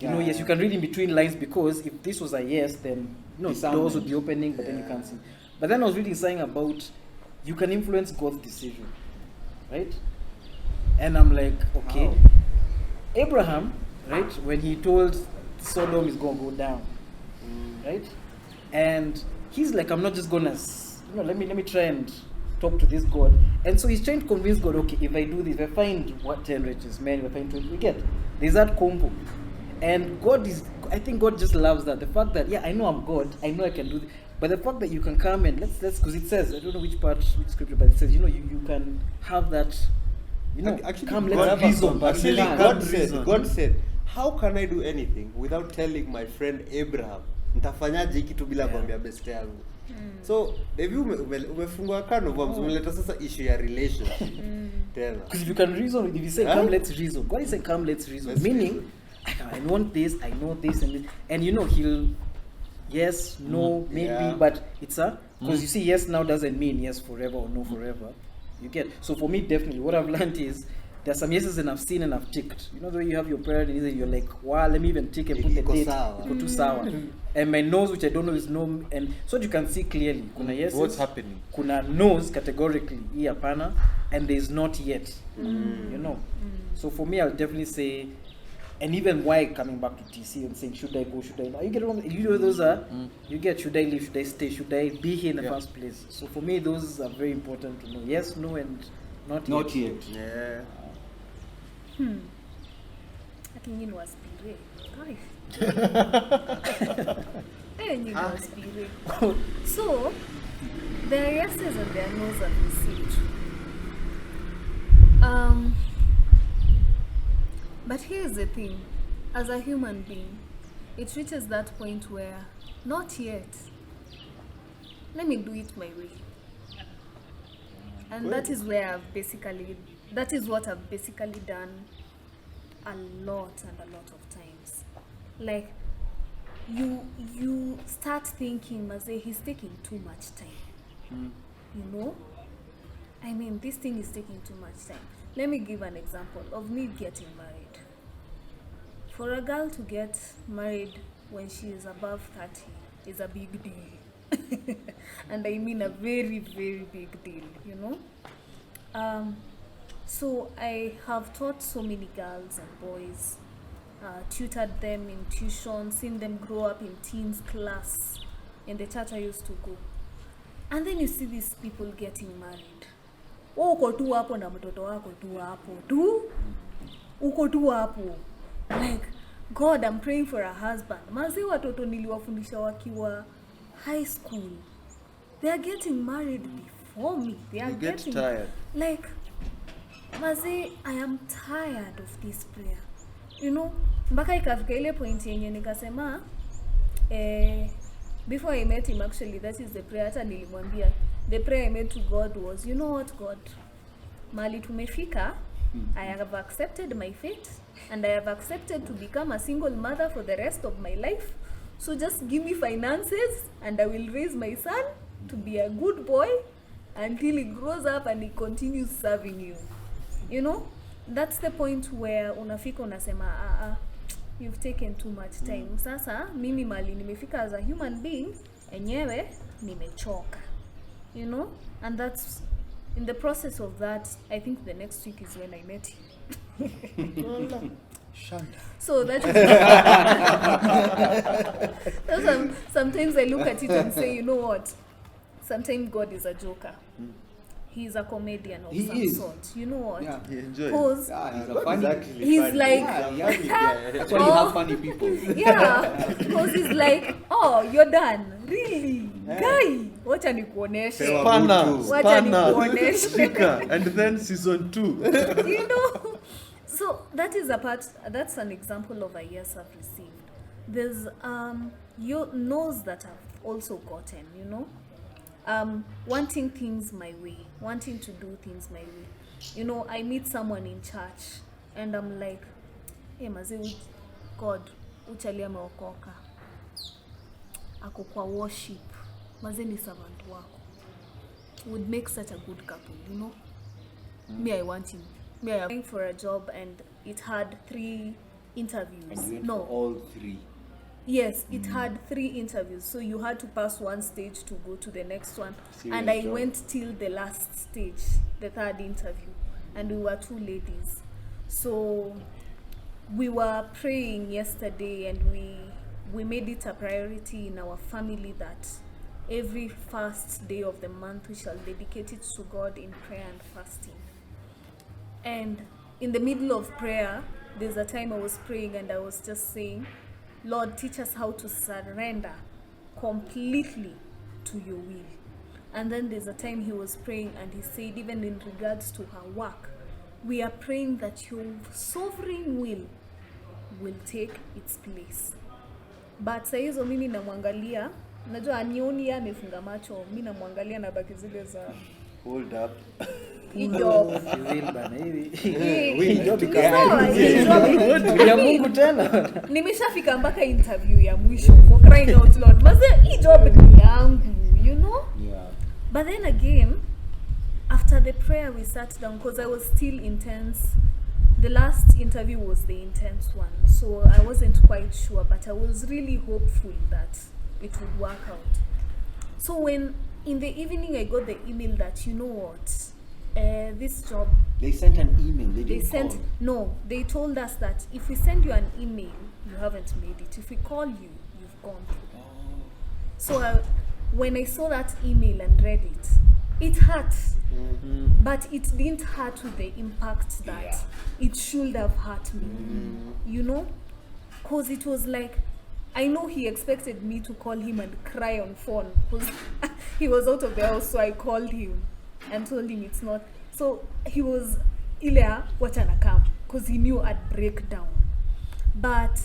Speaker 6: Yes, you can read in between lines because if this was a yes, then doors would be opening, but then you can't see. But then I was reading something about you can influence God's decision, right? And I'm like, okay. Wow. Abraham, right, when he told Sodom is going to go down, right? And he's like, I'm not just going to, let me try and talk to this God. And so he's trying to convince God, okay, if I do this, if I find 10 riches, men, if I find 20, we get. There's that combo. And God is, I think God just loves that. The fact that, yeah, I know I'm God, I know I can do this. But the fact that you can come and let's because it says, I don't know which scripture, but it says, you can have that,
Speaker 1: Actually,
Speaker 6: come,
Speaker 1: God
Speaker 6: let's reason.
Speaker 1: Actually,
Speaker 6: Come.
Speaker 1: God said, how can I do anything without telling my friend Abraham? Nitafanyaje hiki tu bila kuambia best yangu? So, David umefungua kano bombs, umeleta sasa issue ya relationship. Tena.
Speaker 6: Because if you can reason, if you say, come, let's reason. God is saying, come, let's reason. Meaning, I want this, I know this and this. And he'll, yes, no, maybe, but it's because you see, yes now doesn't mean yes forever or no forever. You get. So for me, definitely, what I've learned is, there's some yeses and I've seen and I've ticked. The way you have your prayer and you're like, wow, let me even tick and put the date. Iko too sour. And my nose, which I don't know is no, and so you can see clearly. Kuna yeses,
Speaker 2: what's happening?
Speaker 6: Kuna nose categorically, hapana, and there's not yet. So for me, I'll definitely say, and even why coming back to TC and saying, should I go, should I not? You get wrong. Those are, you get, should I leave, should I stay, should I be here in the first place? So for me, those are very important to know. Yes, no, and not yet.
Speaker 1: Yeah.
Speaker 5: Ati nyinyi waspire. Nyinyi waspire. So, there are yeses and there are no's are received. But here's the thing. As a human being, it reaches that point where, not yet. Let me do it my way. And that is what I've basically done a lot of times. Like, you start thinking, Maze, he's taking too much time. I mean, this thing is taking too much time. Let me give an example of me getting married. For a girl to get married when she is above 30 is a big deal. And I mean a very, very big deal, So I have taught so many girls and boys, tutored them in tuition, seen them grow up in teens class in the church I used to go. And then you see these people getting married. Uko tu hapo na mtoto wako tu hapo tu. Uko tu hapo. Like, God, I'm praying for a husband. Mazi watoto niliwafundisha wakiwa high school. They are getting married before me. They are getting
Speaker 2: tired.
Speaker 5: Like, Mazi, I am tired of this prayer. Mpaka ikafika ile point yenye nikasema, before I met him, actually, that is the prayer hata nilimwambia. The prayer I made to God was, you know what, God? Mali tumefika, I have accepted my fate, and I have accepted to become a single mother for the rest of my life. So just give me finances, and I will raise my son to be a good boy until he grows up and he continues serving you. That's the point where unafika unasema, you've taken too much time. Sasa, mimi mali nimefika as a human being, enyewe nimechoka. And that's, in the process of that, I think the next week is when I met him. So that is so sometimes I look at it and say, you know what? Sometimes God is a joker. He's a comedian of some sort. You know what?
Speaker 3: Yeah.
Speaker 2: He enjoys.
Speaker 5: Because
Speaker 3: He's a funny.
Speaker 5: he's
Speaker 1: funny.
Speaker 5: like,
Speaker 3: That's why you have funny people.
Speaker 5: yeah, because he's like, oh, you're done. Really? Guy, wacha nikuoneshe. Wacha nikuoneshe.
Speaker 2: Speaker, and then season 2.
Speaker 5: So that's an example of a yes I've received. There's no's that I've also gotten, wanting things my way, wanting to do things my way. I meet someone in church and I'm like, hey, maze, God, uchali ameokoka. Ako kwa worship. Maze ni servant wako. Would make such a good couple, Me, I want him. Me, I'm applying for a job and it had 3 interviews.
Speaker 3: And you went for all 3.
Speaker 5: Yes, it had 3 interviews. So you had to pass one stage to go to the next one.
Speaker 3: Serious
Speaker 5: and I
Speaker 3: job.
Speaker 5: went till the last stage, the 3rd interview. And we were 2 ladies. So we were praying yesterday and we made it a priority in our family that every first day of the month we shall dedicate it to God in prayer and fasting. And in the middle of prayer, there's a time I was praying and I was just saying, Lord, teach us how to surrender completely to your will. And then there's a time he was praying and he said, even in regards to her work, we are praying that your sovereign will take its place. But saa hizo mimi namwangalia, najua anioni yeye amefunga macho, mimi namwangalia na baki zile za
Speaker 1: Hold up.
Speaker 5: hii job.
Speaker 6: You will bana hivi.
Speaker 5: Hii
Speaker 6: job
Speaker 5: sawa, hii job.
Speaker 6: Ya Mungu tena.
Speaker 5: Nimeshafika mpaka interview ya mwisho for crying out loud. Maze hii job ni yangu, you know?
Speaker 3: Yeah.
Speaker 5: But then again, after the prayer we sat down because I was still intense. The last interview was the intense one, so I wasn't quite sure, but I was really hopeful that it would work out. So when in the evening I got the email that, you know what, this job,
Speaker 3: They sent an email. They
Speaker 5: they
Speaker 3: didn't
Speaker 5: sent,
Speaker 3: call.
Speaker 5: no, they told us that if we send you an email, you haven't made it. If we call you, you've gone through. So when I saw that email and read it, it hurt. But it didn't hurt with the impact that it should have hurt me. You know? Because it was like, I know he expected me to call him and cry on phone because he was out of the house, so I called him and told him it's not. So he was ilea wachana come because he knew I'd break down. But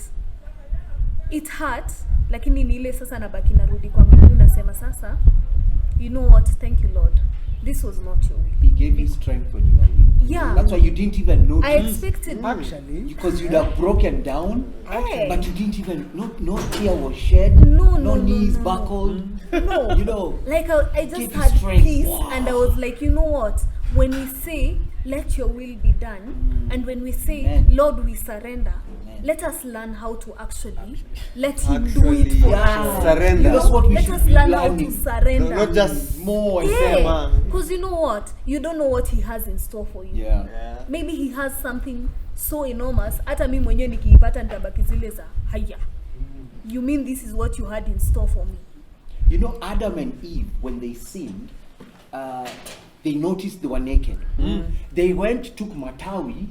Speaker 5: it hurt, lakini ni ile sasa nabaki narudi kwa Mungu nasema sasa, you know what, thank you Lord, this was not your will.
Speaker 3: He gave you strength when you were weak.
Speaker 5: Yeah.
Speaker 3: That's why you didn't even notice.
Speaker 5: I expected
Speaker 4: Actually,
Speaker 3: Because you'd have broken down,
Speaker 5: Hey.
Speaker 3: but you didn't even, no tear was shed,
Speaker 5: No,
Speaker 3: knees
Speaker 5: no.
Speaker 3: buckled.
Speaker 5: No.
Speaker 3: You know,
Speaker 5: Like I just
Speaker 3: Give you
Speaker 5: had
Speaker 3: strength.
Speaker 5: peace,
Speaker 3: Wow.
Speaker 5: and I was like, you know what? When we say, let your will be done, and when we say,
Speaker 3: Amen.
Speaker 5: Lord, we surrender,
Speaker 3: Amen.
Speaker 5: let us learn how to actually let Him do
Speaker 1: Actually,
Speaker 5: it for
Speaker 3: yeah.
Speaker 5: us.
Speaker 1: Surrender.
Speaker 5: You know?
Speaker 3: That's what we
Speaker 5: let
Speaker 3: should
Speaker 5: us
Speaker 3: be
Speaker 5: learn how to
Speaker 3: learning.
Speaker 5: surrender.
Speaker 1: Not just
Speaker 3: more and
Speaker 5: Yeah, because you know what? You don't know what He has in store for you.
Speaker 3: Yeah.
Speaker 1: Yeah.
Speaker 5: Maybe He has something so enormous. Hata mimi mwenyewe nikiipata nitabaki zile za haya. You mean this is what you had in store for me?
Speaker 3: You know, Adam and Eve, when they sinned, they noticed they were naked. They went, took matawi,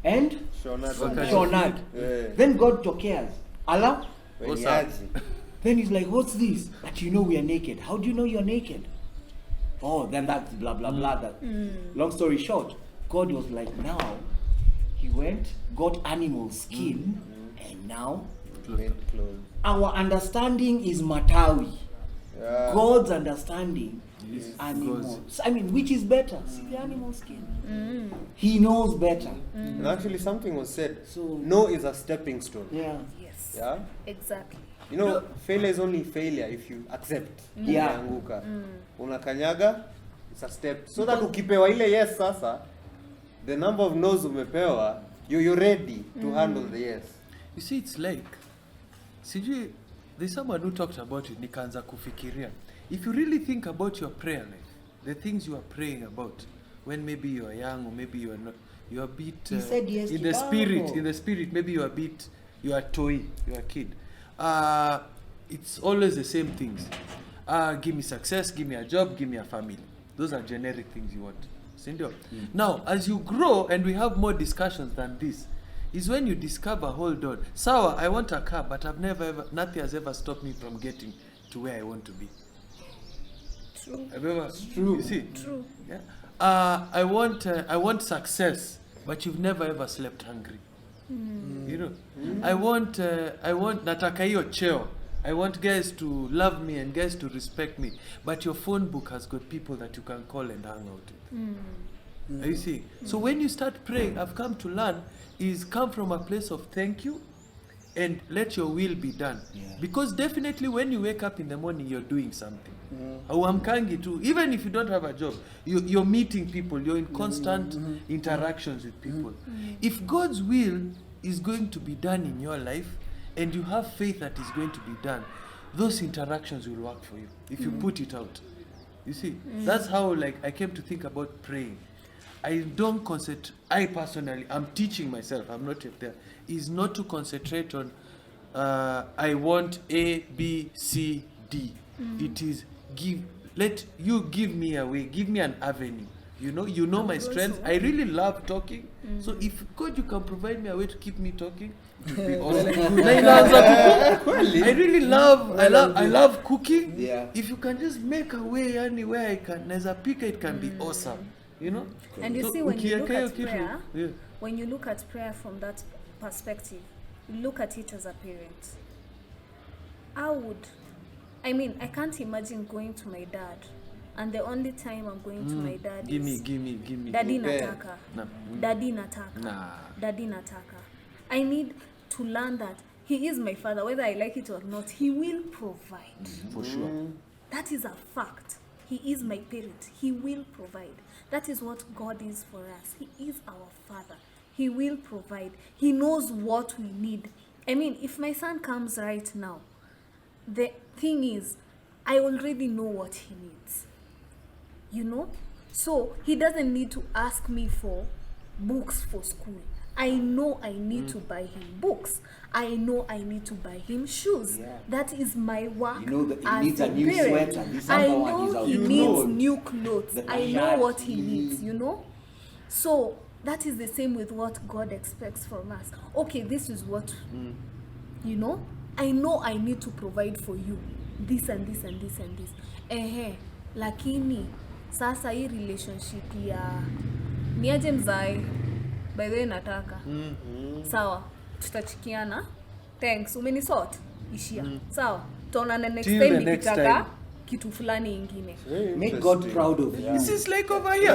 Speaker 3: and shonad.
Speaker 1: Yeah.
Speaker 3: Then God took cares. Allah,
Speaker 1: When he had it.
Speaker 3: then he's like, what's this? But you know we are naked. How do you know you're naked? Oh, then that's blah, blah, blah. That. Long story short, God was like, now, he went, got animal skin, and now
Speaker 1: Made clothes.
Speaker 3: our understanding is matawi.
Speaker 1: Yeah.
Speaker 3: God's understanding is animals. I mean, which is better? See the animal skin. He knows better.
Speaker 1: And actually something was said.
Speaker 3: So-
Speaker 1: No is a stepping stone.
Speaker 3: Yeah.
Speaker 5: Yes.
Speaker 1: Yeah.
Speaker 5: Exactly.
Speaker 1: You know, failure is only failure if you accept.
Speaker 3: Yeah.
Speaker 1: Umeanguka. Unakanyaga, it's a step. So that ukipewa ile yes sasa, the number of no's umepewa, you're ready to handle the yes.
Speaker 2: You see, it's like, sijui, there's someone who talked about it, nikaanza kufikiria. If you really think about your prayer life, the things you are praying about, when maybe you are young or maybe you are not, you are a bit
Speaker 3: He said yes
Speaker 2: in
Speaker 3: to
Speaker 2: the spirit.
Speaker 3: Bible.
Speaker 2: In the spirit, maybe you are a bit, you are toy, you are a kid. It's always the same things. Give me success, give me a job, give me a family. Those are generic things you want. Sindio? Now, as you grow and we have more discussions than this, is when you discover, hold on, sawa, I want a car, but I've never ever, nothing has ever stopped me from getting to where I want to be.
Speaker 5: True.
Speaker 2: I've ever,
Speaker 3: true.
Speaker 2: You see?
Speaker 5: True.
Speaker 2: Yeah. I want success, but you've never ever slept hungry. You know, I want nataka hiyo cheo. I want guys to love me and guys to respect me, but your phone book has got people that you can call and hang out with. Are you see? So when you start praying, I've come to learn is come from a place of thank you and let your will be done.
Speaker 3: Yeah.
Speaker 2: Because definitely when you wake up in the morning, you're doing something. Auamkangi too. Even if you don't have a job, you're meeting people, you're in constant interactions with people. If God's will is going to be done in your life and you have faith that it's going to be done, those interactions will work for you if you put it out. You see, that's how like I came to think about praying. I don't concentrate, I personally, I'm teaching myself, I'm not yet there, is not to concentrate on I want A, B, C, D. It is let you give me a way, give me an avenue You know my
Speaker 5: I've
Speaker 2: strengths.
Speaker 5: also-
Speaker 2: I really love talking. So if God, you can provide me a way to keep me talking, it would be awesome. Na inaanza kuku- I really love. I love cooking.
Speaker 3: Yeah.
Speaker 2: If you can just make a way anywhere I can, naeza pika, it can be awesome. You know.
Speaker 5: And you
Speaker 2: So
Speaker 5: see, when you look
Speaker 2: ukiweka hiyo
Speaker 5: at
Speaker 2: kitu-
Speaker 5: prayer,
Speaker 2: yeah.
Speaker 5: when you look at prayer from that perspective, you look at it as a parent. I can't imagine going to my dad, and the only time I'm going to my dad
Speaker 2: Give
Speaker 5: is
Speaker 2: me.
Speaker 5: daddy
Speaker 1: Nipe.
Speaker 5: nataka,
Speaker 2: Nah.
Speaker 5: daddy nataka,
Speaker 2: Nah.
Speaker 5: daddy nataka. I need to learn that he is my father, whether I like it or not. He will provide.
Speaker 2: For sure.
Speaker 5: That is a fact. He is my parent. He will provide. That is what God is for us. He is our father. He will provide. He knows what we need. If my son comes right now, the thing is, I already know what he needs. So he doesn't need to ask me for books for school. I know I need to buy him books. I know I need to buy him shoes.
Speaker 3: Yeah.
Speaker 5: That is my work.
Speaker 3: You know that he
Speaker 5: as
Speaker 3: needs a new
Speaker 5: parent.
Speaker 3: sweater. This
Speaker 5: I
Speaker 3: other one is
Speaker 5: know
Speaker 3: out.
Speaker 5: he
Speaker 3: You
Speaker 5: needs
Speaker 3: know.
Speaker 5: new clothes.
Speaker 3: The
Speaker 5: I know
Speaker 3: shirt,
Speaker 5: what he
Speaker 3: he-
Speaker 5: needs, So that is the same with what God expects from us. Okay, this is what, I know I need to provide for you this and this and this and this. Lakini sasa hii relationship ya niaje mzai, by the way nataka. Sawa, tutachikiana. Thanks, umenisort. Ishia. Sawa, tuonane next
Speaker 2: Till
Speaker 5: time
Speaker 2: the next
Speaker 5: nikitaka
Speaker 2: time.
Speaker 5: kitu fulani ingine.
Speaker 3: Make God proud of you.
Speaker 2: This is like over here.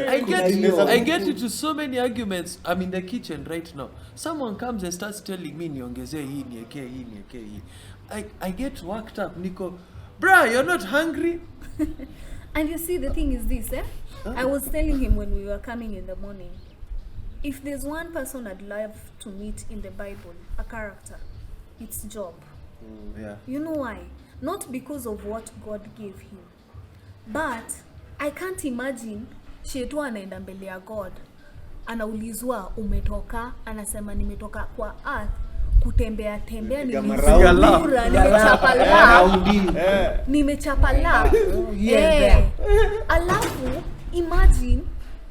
Speaker 2: I get into so many arguments. I'm in the kitchen right now. Someone comes and starts telling me niongezee hii, niwekee hii. I get worked up. Nico, bruh, you're not hungry?
Speaker 5: And you see, the thing is this, I was telling him when we were coming in the morning, if there's one person I'd love to meet in the Bible, a character, it's Job.
Speaker 2: Yeah.
Speaker 5: You know why? Not because of what God gave him, but I can't imagine shetu anaenda mbele ya God, anaulizwa umetoka, anasema nimetoka kwa earth kutembea nilizurura, nimechapa lap, nimechapa lap. Alafu imagine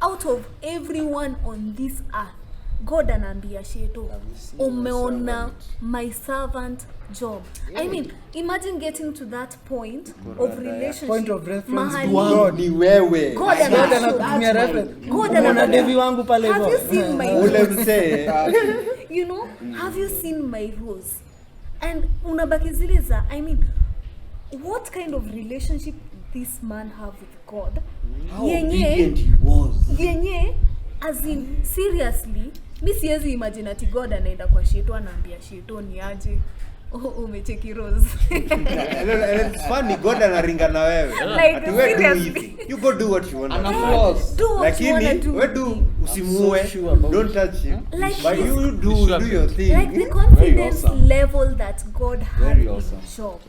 Speaker 5: out of everyone on this earth, God anaambia shetu umeona my servant Job. Imagine getting to that point of relationship.
Speaker 4: Point of reference
Speaker 5: mahali
Speaker 4: to God.
Speaker 1: Ni wewe.
Speaker 5: God
Speaker 4: anakutumia reference.
Speaker 5: God
Speaker 4: Umeona Devi wangu pale
Speaker 5: Have you seen my
Speaker 1: Ule msee.
Speaker 5: have you seen my rose? And unabaki zile za, what kind of relationship this man have with God?
Speaker 3: How obedient he was.
Speaker 5: Yenye, as in, seriously, mi siwezi imagine ati God anaenda kwa shetu anaambia shetu ni aje. Umecheki rose.
Speaker 1: And it's funny, God anaringa na wewe.
Speaker 5: Like,
Speaker 1: Ati we do
Speaker 5: seriously.
Speaker 1: hivi. You go do what you want.
Speaker 3: Ana flaws.
Speaker 5: Do what you wanna
Speaker 1: Lakini
Speaker 5: do.
Speaker 1: we do usimuue.
Speaker 6: so sure about
Speaker 1: Don't touch him.
Speaker 5: Like
Speaker 1: But
Speaker 5: this.
Speaker 1: you do your thing.
Speaker 5: Like the confidence
Speaker 3: awesome.
Speaker 5: level that God had
Speaker 3: Very
Speaker 5: in
Speaker 3: awesome.
Speaker 5: Job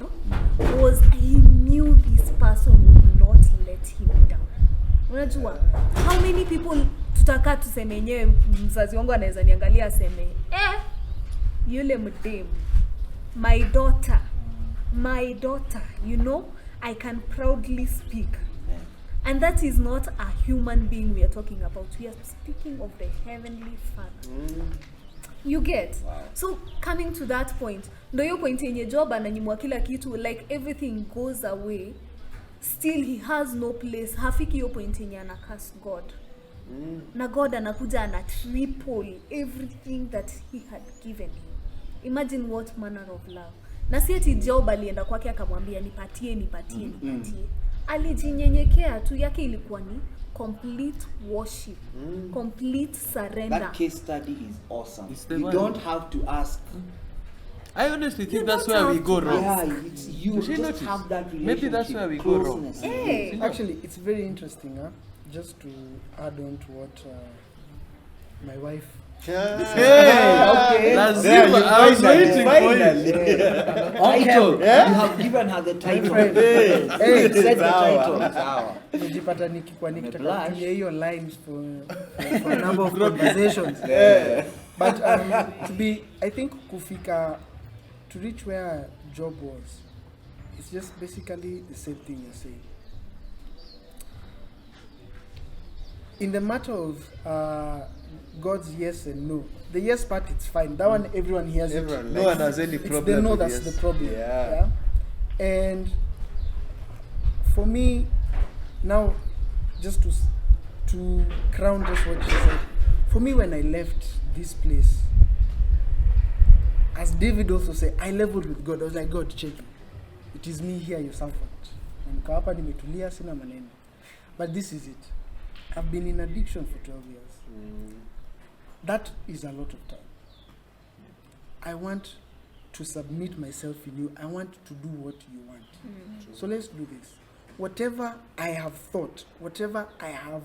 Speaker 5: was he knew this person would not let him down. Unajua, how many people tutakaa tuseme yenyewe, mzazi wangu anaweza niangalia aseme yule mdem, my daughter, I can proudly speak. And that is not a human being we are talking about. We are speaking of the Heavenly Father. You get?
Speaker 3: Wow.
Speaker 5: So coming to that point, ndo hiyo point yenye Job ananyimwa kila kitu, like everything goes away, still he has no place. Hafiki hiyo point yenye ana curse God. Na God anakuja ana triple everything that he had given him. Imagine what manner of love. Na si ati Job alienda kwake akamwambia nipatie. Alijinyenyekea tu, yake ilikuwa ni complete worship, complete surrender.
Speaker 3: That case study is awesome.
Speaker 2: It's the
Speaker 3: You
Speaker 2: one.
Speaker 3: don't have to ask.
Speaker 2: I honestly think
Speaker 5: You
Speaker 2: that's
Speaker 5: don't
Speaker 2: where we
Speaker 5: have
Speaker 2: go
Speaker 5: to
Speaker 2: wrong.
Speaker 3: Yeah, it's you
Speaker 2: Did you
Speaker 3: just
Speaker 2: notice?
Speaker 3: have that relationship.
Speaker 2: Maybe that's where we go wrong.
Speaker 3: closeness.
Speaker 5: Hey.
Speaker 4: Actually, it's very interesting, just to add on to what my wife.
Speaker 2: Hey,
Speaker 3: okay.
Speaker 2: Lazima,
Speaker 1: There, you
Speaker 2: I was waiting for
Speaker 1: finally.
Speaker 2: you.
Speaker 3: Title.
Speaker 1: Yeah?
Speaker 3: You have given her the title.
Speaker 4: friend.
Speaker 3: Hey, set the
Speaker 1: Sawa.
Speaker 3: title. Sawa.
Speaker 4: Nijipata nikikuwa nikitaka
Speaker 3: Blush.
Speaker 4: kutumia hiyo lines for a number of conversations. But I think to reach where Job was, it's just basically the same thing you're saying. in the matter of God's yes and no, the yes part it's fine. That one everyone hears
Speaker 1: Everyone
Speaker 4: it.
Speaker 2: No one has any
Speaker 4: It's the
Speaker 2: problem
Speaker 4: no
Speaker 2: with
Speaker 4: that's
Speaker 2: yes.
Speaker 4: the problem.
Speaker 1: Yeah.
Speaker 4: And for me, now, just to crown just what you said, for me when I left this place, as David also said, I leveled with God. I was like, God, check it. It is me here, your servant. Niko hapa nimetulia, sina maneno. But this is it. I've been in addiction for 12 years. That is a lot of time. I want to submit myself in you. I want to do what you want. So let's do this. Whatever I have thought, whatever I have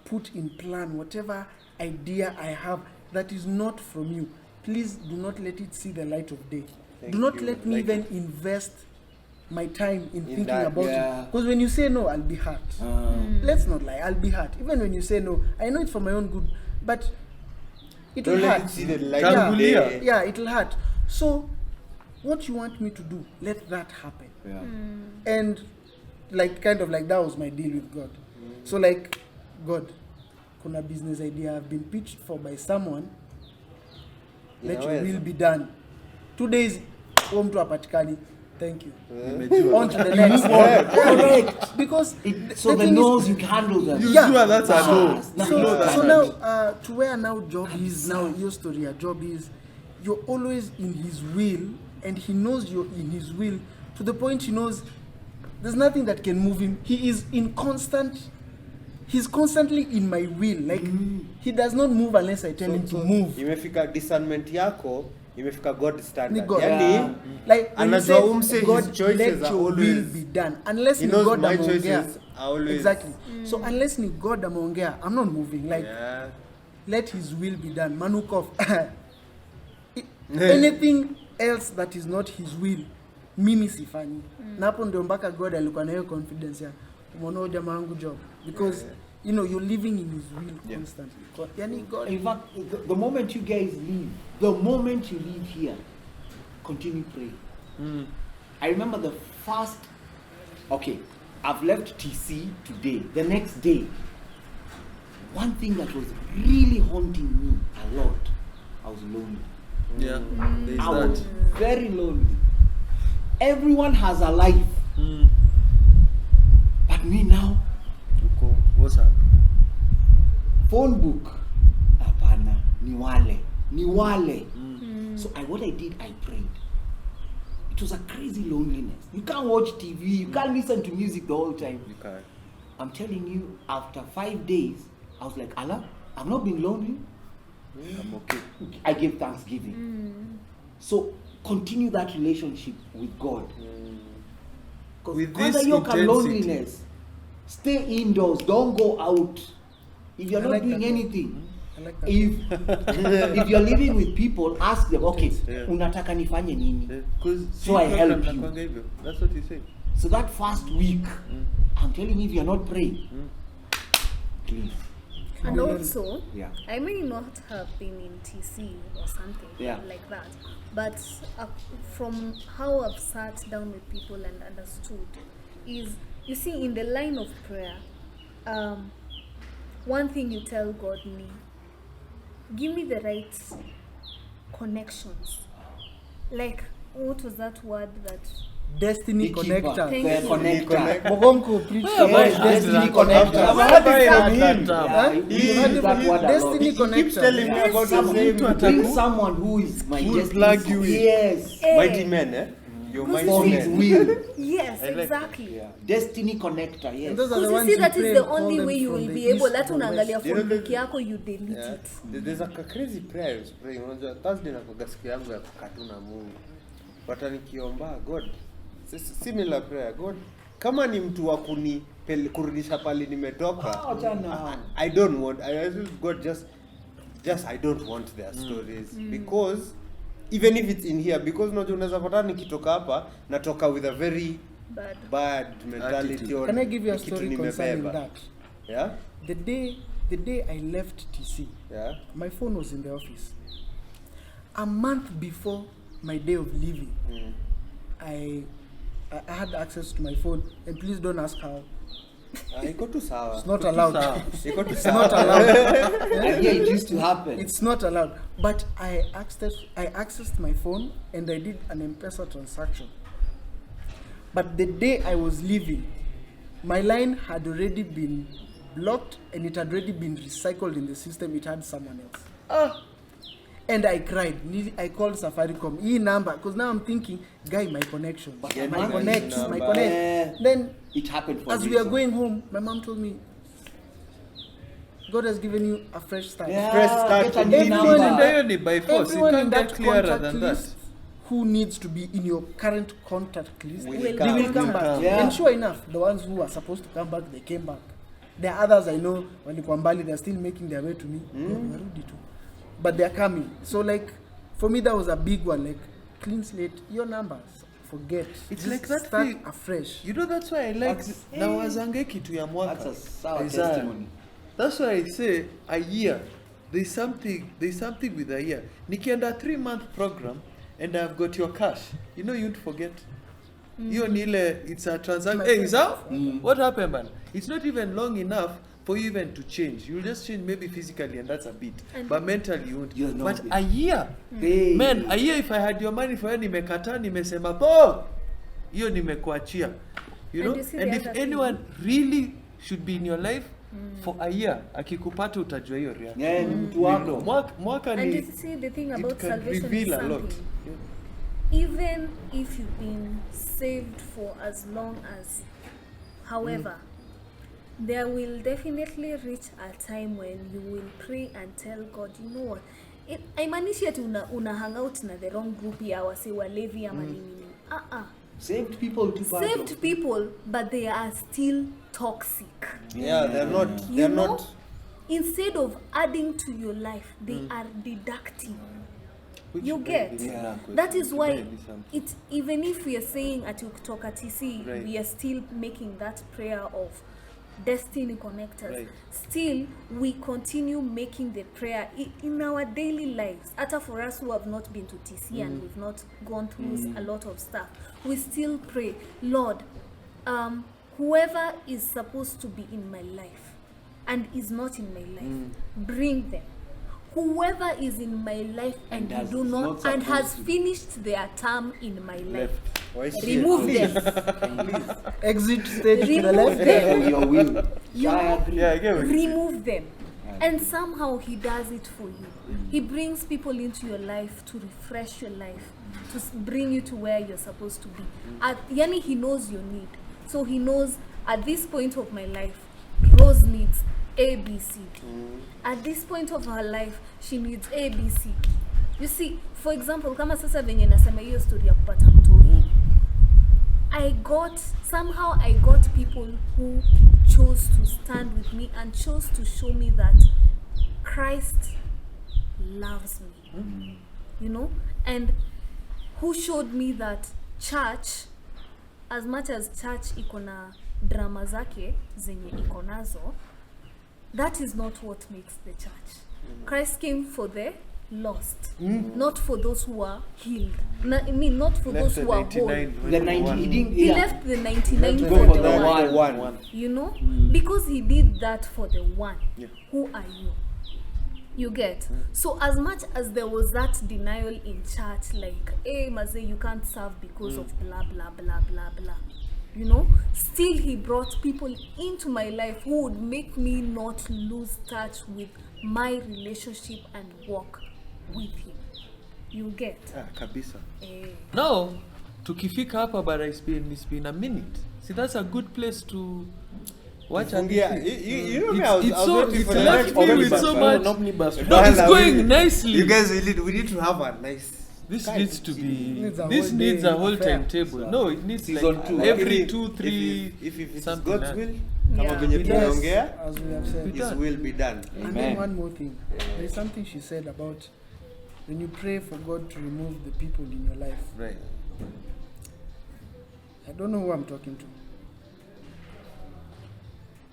Speaker 4: put in plan, whatever idea I have that is not from you, please do not let it see the light of day. Do not let me even invest my time in thinking
Speaker 1: that,
Speaker 4: about
Speaker 3: yeah.
Speaker 4: it. Because when you say no, I'll be hurt. Let's not lie, I'll be hurt. Even when you say no, I know it's for my own good, but it will
Speaker 1: Don't let
Speaker 4: hurt.
Speaker 1: it see the light
Speaker 2: Yeah.
Speaker 1: of day.
Speaker 4: Yeah, it'll hurt. So, what you want me to do, let that happen.
Speaker 3: Yeah.
Speaker 4: And like kind of like that was my deal with God. So like, God, kuna business idea I've been pitched for by someone. Let your will be done. 2 days, home to apatikani. Thank you.
Speaker 2: Nimejua.
Speaker 4: On to the next one.
Speaker 3: Correct.
Speaker 4: Because
Speaker 3: So the
Speaker 4: thing is-
Speaker 3: knows you can handle them.
Speaker 2: You
Speaker 4: Yeah.
Speaker 2: sure that's a no?
Speaker 3: So-
Speaker 2: You know that's
Speaker 4: So
Speaker 2: a
Speaker 4: now,
Speaker 2: no.
Speaker 4: to where now job is, now your story, your job is, you're always in his will, and he knows you're in his will, to the point he knows there's nothing that can move him. He is in constant, he's constantly in my will. Like, he does not move unless I tell him to move.
Speaker 1: Imefika discernment yako, imefika God
Speaker 4: Ni
Speaker 1: standard.
Speaker 4: God.
Speaker 1: Yani,
Speaker 4: Like, when you
Speaker 1: anajua
Speaker 4: say,
Speaker 1: umse his
Speaker 4: God,
Speaker 1: choices
Speaker 4: let
Speaker 1: are
Speaker 4: your will
Speaker 1: always-
Speaker 4: be done. Unless
Speaker 1: he
Speaker 4: ni
Speaker 1: knows
Speaker 4: God
Speaker 1: my
Speaker 4: ameongea.
Speaker 1: choices are always...
Speaker 4: Exactly. So unless ni God ameongea, I'm not moving. Like,
Speaker 1: Yeah.
Speaker 4: let his will be done. Manukov. Anything else that is not his will, mimi sifanyi. Na hapo ndio mpaka God alikuwa na hiyo confidence ya umeona huyu jamaa wangu job, because you know you're living in his will constantly. Yani God,
Speaker 3: In fact, the moment you guys leave, the moment you leave here, continue praying. I remember the first, okay, I've left TC today. The next day, one thing that was really haunting me a lot, I was lonely.
Speaker 2: Yeah, there's
Speaker 3: I was
Speaker 2: that.
Speaker 3: very lonely. Everyone has a life, but me now,
Speaker 2: Uko, what's up?
Speaker 3: phone book, hapana, ni wale. So what I did, I prayed. It was a crazy loneliness. You can't watch TV, you can't listen to music the whole time.
Speaker 2: You can.
Speaker 3: I'm telling you, after 5 days, I was like, Allah, I've not been lonely.
Speaker 2: I'm okay.
Speaker 3: I gave thanksgiving. So continue that relationship with God.
Speaker 2: With
Speaker 3: Because
Speaker 2: this
Speaker 3: you can
Speaker 2: intensity.
Speaker 3: loneliness. Stay indoors, don't go out. If you're
Speaker 4: I
Speaker 3: not
Speaker 4: like
Speaker 3: doing
Speaker 4: that.
Speaker 3: anything,
Speaker 4: I like that.
Speaker 3: if you're living with people, ask them, okay,
Speaker 2: Yeah.
Speaker 3: unataka nifanye nini?
Speaker 2: Because
Speaker 3: So I help you.
Speaker 2: That's what he said.
Speaker 3: So that first week, I'm telling you, if you're not praying, please.
Speaker 5: And also,
Speaker 3: Yeah.
Speaker 5: I may not have been in TC or something
Speaker 3: Yeah.
Speaker 5: like that, but from how I've sat down with people and understood is, you see, in the line of prayer, one thing you tell God, me, give me the right connections. Like, what was that word that?
Speaker 4: Destiny
Speaker 3: Beekeeper,
Speaker 4: connector.
Speaker 5: Thank
Speaker 3: the
Speaker 5: you.
Speaker 3: connector.
Speaker 4: Mogomko preached
Speaker 3: Yes,
Speaker 4: about
Speaker 3: destiny
Speaker 4: destiny
Speaker 3: connector.
Speaker 4: connector.
Speaker 1: I've heard it from
Speaker 2: Huh?
Speaker 1: him.
Speaker 3: Yeah,
Speaker 4: He-
Speaker 3: we use that word a lot.
Speaker 4: Destiny
Speaker 1: He keeps
Speaker 4: connector.
Speaker 1: telling me
Speaker 5: Yes,
Speaker 1: about the
Speaker 3: Someone
Speaker 1: same
Speaker 3: to bring someone who is my
Speaker 2: Who will
Speaker 3: destiny.
Speaker 2: plug you in.
Speaker 3: Yes.
Speaker 1: mighty men, eh? Your
Speaker 5: Because
Speaker 1: mighty
Speaker 3: For his
Speaker 1: men.
Speaker 3: will.
Speaker 5: Yes,
Speaker 1: I like
Speaker 5: exactly.
Speaker 3: Yeah. Destiny connector, yes.
Speaker 4: And those are
Speaker 5: Because
Speaker 4: the
Speaker 5: you
Speaker 4: ones
Speaker 5: see,
Speaker 4: you
Speaker 5: that
Speaker 4: pray
Speaker 5: is the
Speaker 4: and call
Speaker 5: only
Speaker 4: them
Speaker 5: way you
Speaker 4: from
Speaker 5: will
Speaker 4: the
Speaker 5: be able.
Speaker 4: east
Speaker 5: Hata
Speaker 4: to the
Speaker 5: unaangalia
Speaker 4: west.
Speaker 1: You know
Speaker 5: phone book
Speaker 1: the-
Speaker 5: yako, you delete
Speaker 1: Yeah.
Speaker 5: it.
Speaker 1: There's a crazy prayer I was praying. Unajua Thursday nakuaga siku yangu ya kukatu na Mungu. But nikiomba God, similar prayer, God, kama ni mtu wa kurudisha pale nimetoka, I don't want, I feel God just I don't want their stories because even if it's in here, because unajua unaweza pata nikitoka hapa natoka with a very bad mentality.
Speaker 2: Attitude.
Speaker 1: or
Speaker 4: Can I give you a
Speaker 1: kitu
Speaker 4: story concerning
Speaker 1: nimebeba.
Speaker 4: that?
Speaker 1: Yeah?
Speaker 4: The day I left TC,
Speaker 1: Yeah?
Speaker 4: my phone was in the office. A month before my day of leaving, I had access to my phone, and please don't ask how.
Speaker 1: Iko tu sawa.
Speaker 4: It's not allowed.
Speaker 1: Iko tu
Speaker 4: It's
Speaker 1: sawa.
Speaker 4: not allowed.
Speaker 3: And yeah, it used to happen.
Speaker 4: It's not allowed. But I accessed my phone and I did an M-Pesa transaction. But the day I was leaving, my line had already been blocked and it had already been recycled in the system. It had someone else. And I cried. I called Safaricom. Number, because now I'm thinking, guy, my connection.
Speaker 3: Yeah,
Speaker 4: my
Speaker 3: man,
Speaker 4: connect.
Speaker 3: Yeah.
Speaker 4: Then,
Speaker 3: It happened for
Speaker 4: as
Speaker 3: a
Speaker 4: we are
Speaker 3: reason.
Speaker 4: going home, my mom told me, God has given you a fresh start.
Speaker 3: Yeah,
Speaker 1: Fresh start.
Speaker 3: get a new
Speaker 4: Everyone
Speaker 3: number.
Speaker 4: in
Speaker 2: Ndio ni by force. You
Speaker 4: Everyone
Speaker 2: can't
Speaker 4: in that
Speaker 2: get clearer
Speaker 4: contact
Speaker 2: than that.
Speaker 4: list who needs to be in your current contact list,
Speaker 1: Will
Speaker 4: they
Speaker 1: come.
Speaker 4: will come back.
Speaker 3: Yeah.
Speaker 4: And sure enough, the ones who are supposed to come back, they came back. There are others I know, when Mbali, they're still making their way to me. Warudi tu. But they're coming. So like, for me, that was a big one. Like, clean slate, your numbers, forget.
Speaker 2: It's
Speaker 4: Just
Speaker 2: like that
Speaker 4: start
Speaker 2: thing.
Speaker 4: afresh.
Speaker 2: You know, that's why I like na wazange kitu ya mwaka.
Speaker 3: That's a sour
Speaker 2: Isaiah.
Speaker 3: testimony.
Speaker 2: That's why I say a year. There's something with a year. Nikienda 3-month program and I've got your cash. You know, you won't forget. Hiyo ni ile, it's a transaction. Hey, Izao, what happened, man? It's not even long enough for you even to change. You'll just change maybe physically and that's a bit. But mentally you won't.
Speaker 3: You're not
Speaker 2: But
Speaker 3: big.
Speaker 2: a year,
Speaker 3: Hey.
Speaker 2: man, a year if I had your money for you, nimekataa, nimesema, po, hiyo nimekuachia. You know?
Speaker 5: And you see
Speaker 2: And
Speaker 5: the
Speaker 2: if
Speaker 5: other
Speaker 2: anyone really should be in your life for a year, akikupata utajua hiyo reaction.
Speaker 3: Yeah, ni mtu wako.
Speaker 2: Mwaka
Speaker 5: And
Speaker 2: ni,
Speaker 5: you see, the thing about
Speaker 2: it can
Speaker 5: salvation is
Speaker 2: reveal a
Speaker 5: something.
Speaker 2: lot.
Speaker 5: Even if you've been saved for as long as, however, there will definitely reach a time when you will pray and tell God, you know what, haimaanishi ati una hang out na the wrong group ya wase walevi ama nini.
Speaker 3: Saved people too bad.
Speaker 5: Saved people, but they are still toxic.
Speaker 1: Yeah, they're not.
Speaker 5: You
Speaker 1: They're
Speaker 5: know,
Speaker 1: not.
Speaker 5: instead of adding to your life, they are deducting.
Speaker 2: Which
Speaker 5: You
Speaker 2: might
Speaker 5: get?
Speaker 2: be
Speaker 3: Yeah.
Speaker 5: That is
Speaker 2: Which
Speaker 5: why
Speaker 2: might be something.
Speaker 5: it, even if we are saying at Ukitoka TC,
Speaker 2: Right.
Speaker 5: we are still making that prayer of destiny connectors.
Speaker 2: Right.
Speaker 5: Still, we continue making the prayer in our daily lives. Ata for us who have not been to TC and we've not gone through a lot of stuff, we still pray, Lord, whoever is supposed to be in my life and is not in my life, bring them. Whoever is in my life and
Speaker 3: And
Speaker 5: do
Speaker 3: is
Speaker 5: not
Speaker 3: not
Speaker 5: and has
Speaker 3: supposed to.
Speaker 5: finished their term in my life,
Speaker 1: Why see
Speaker 5: remove
Speaker 1: it?
Speaker 5: them.
Speaker 4: Exit stage to the
Speaker 5: Remove
Speaker 4: left.
Speaker 5: them.
Speaker 3: For your will.
Speaker 5: You
Speaker 3: I
Speaker 5: know,
Speaker 3: agree.
Speaker 2: Yeah, I get what you mean.
Speaker 5: remove them. And somehow he does it for you. He brings people into your life to refresh your life, to bring you to where you're supposed to be. Yani, he knows your need. So he knows at this point of my life, Rose needs A, B, C, D. At this point of her life, she needs A, B, C, D. You see, for example, kama sasa venye nasema hiyo story ya kupata mtoto. I got people who chose to stand with me and chose to show me that Christ loves me. You know? And who showed me that church, as much as church iko na drama zake zenye iko nazo, that is not what makes the church. Christ came for the lost, not for those who are healed. Not for those who are whole.
Speaker 3: The 90, he didn't,
Speaker 5: He
Speaker 3: yeah.
Speaker 5: left the 99
Speaker 3: Go
Speaker 5: for
Speaker 3: for
Speaker 5: the
Speaker 3: the
Speaker 5: one.
Speaker 3: one.
Speaker 5: You know, because he did that for the one.
Speaker 2: Yeah.
Speaker 5: Who are you? You get? So as much as there was that denial in church, like, hey Maze, you can't serve because of blah blah blah blah blah, you know, still he brought people into my life who would make me not lose touch with my relationship and walk with him. You get?
Speaker 2: Kabisa.
Speaker 5: Eh.
Speaker 2: Now, tukifika hapa, but it's been a minute. See, that's a good place to watch and
Speaker 1: Yeah, you know me, I was waiting for the
Speaker 2: left
Speaker 1: next
Speaker 2: me with
Speaker 1: omnibus,
Speaker 2: so
Speaker 1: man.
Speaker 2: much.
Speaker 6: Omnibus.
Speaker 2: No, it's
Speaker 1: Bana,
Speaker 2: going nicely.
Speaker 1: You guys, we need to have a nice.
Speaker 2: This
Speaker 1: Guys,
Speaker 2: needs to be.
Speaker 4: needs a
Speaker 2: This
Speaker 4: whole
Speaker 2: needs
Speaker 4: day
Speaker 2: a whole
Speaker 4: affair.
Speaker 2: timetable. No, it needs
Speaker 3: Season
Speaker 2: like
Speaker 3: 2.
Speaker 2: every
Speaker 1: If
Speaker 2: 2-3.
Speaker 1: it's
Speaker 2: something
Speaker 1: God's
Speaker 2: like-
Speaker 1: will,
Speaker 5: Yeah.
Speaker 1: kama venye
Speaker 4: Yes,
Speaker 1: tumeongea,
Speaker 4: as we have said.
Speaker 2: Be
Speaker 1: His
Speaker 2: done.
Speaker 1: will be done.
Speaker 4: And
Speaker 3: Amen.
Speaker 4: then one more thing. There's something she said about when you pray for God to remove the people in your life.
Speaker 2: Right.
Speaker 4: I don't know who I'm talking to.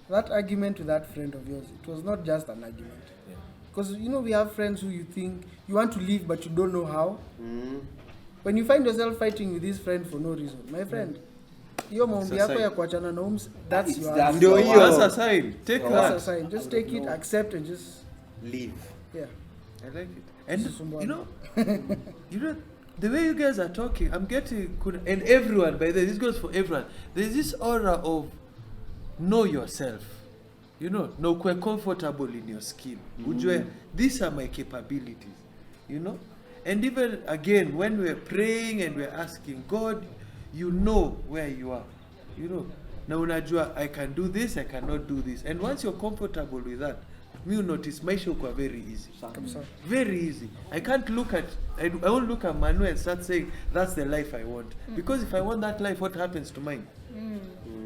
Speaker 4: That argument with that friend of yours, it was not just an argument.
Speaker 2: Yeah.
Speaker 4: Because you know we have friends who you think you want to leave but you don't know how. When you find yourself fighting with this friend for no reason, my friend, hiyo maombi yako ya kuachana na ums, that's your
Speaker 3: That's
Speaker 1: Ndio
Speaker 3: the
Speaker 1: hiyo.
Speaker 3: one.
Speaker 2: That's a sign. Take
Speaker 4: that's a
Speaker 2: that.
Speaker 4: sign. Just take it, accept, and just
Speaker 1: Leave.
Speaker 4: yeah.
Speaker 2: I like it. And
Speaker 4: Sumbuana.
Speaker 2: you know, the way you guys are talking, I'm getting, and everyone, by the way, this goes for everyone. There's this aura of know yourself. You know quite comfortable in your skin. Ujue, these are my capabilities. You know? And even again, when we're praying and we're asking God, you know where you are. You know. Now unajua, I can do this, I cannot do this. And once you're comfortable with that, you notice maisha uko very easy. Very easy. I can't look at, I won't look at Manu and start saying, that's the life I want. Because if I want that life, what happens to mine?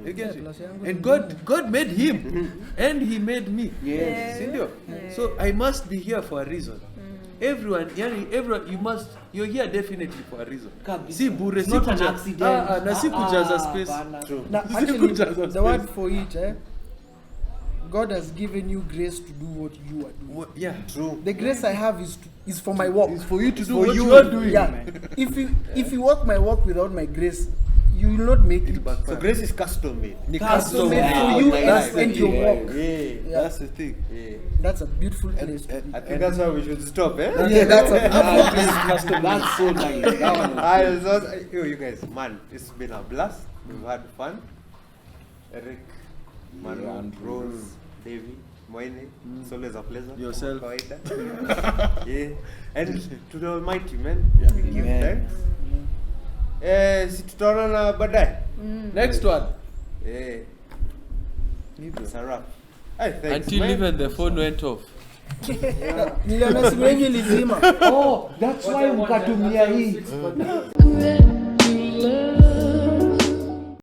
Speaker 2: You get it? And God made him. And he made me.
Speaker 3: Yes.
Speaker 2: Sindio? So I must be here for a reason. Everyone, you're here definitely for a reason. Si bure,
Speaker 3: It's not an accident.
Speaker 2: Na si kujaza space.
Speaker 1: True.
Speaker 4: Now,
Speaker 2: Si
Speaker 4: actually,
Speaker 2: kujaza
Speaker 4: the
Speaker 2: space.
Speaker 4: word for it, God has given you grace to do what you are doing.
Speaker 2: Yeah.
Speaker 1: True.
Speaker 4: The grace I have is for my work.
Speaker 2: It's for you to do
Speaker 1: for
Speaker 2: what
Speaker 1: you.
Speaker 2: you are doing.
Speaker 4: Yeah. If you walk my walk without my grace, you will not make it.
Speaker 1: So grace is custom made.
Speaker 2: Ni
Speaker 4: Custom
Speaker 2: custom.
Speaker 4: made
Speaker 3: Yeah,
Speaker 4: for you
Speaker 3: that's
Speaker 4: and
Speaker 3: the
Speaker 4: your
Speaker 3: thing.
Speaker 4: walk.
Speaker 1: Yeah.
Speaker 4: Yeah.
Speaker 2: That's the thing.
Speaker 1: Yeah.
Speaker 4: That's a beautiful place to be.
Speaker 1: I think that's why we should stop, eh?
Speaker 4: Yeah, that's a
Speaker 3: That's so nice. That one was
Speaker 1: I was, you guys, man, it's been a blast. We've had fun. Eric, Manu,
Speaker 3: Yeah, and
Speaker 1: Rose, Davey, Moine. It's always a pleasure.
Speaker 2: Yourself.
Speaker 1: Kawaida. Yeah. And to the Almighty, man.
Speaker 2: Yeah.
Speaker 1: We give
Speaker 3: Amen.
Speaker 1: thanks. Si tutaonana baadaye.
Speaker 2: Next one.
Speaker 1: Yeah. It's a wrap. Hey, thanks,
Speaker 2: Until
Speaker 1: man.
Speaker 2: even the phone went off.
Speaker 4: Niliona simu yenyu ilizima.
Speaker 3: Oh, that's why mkatumia hii.
Speaker 7: Red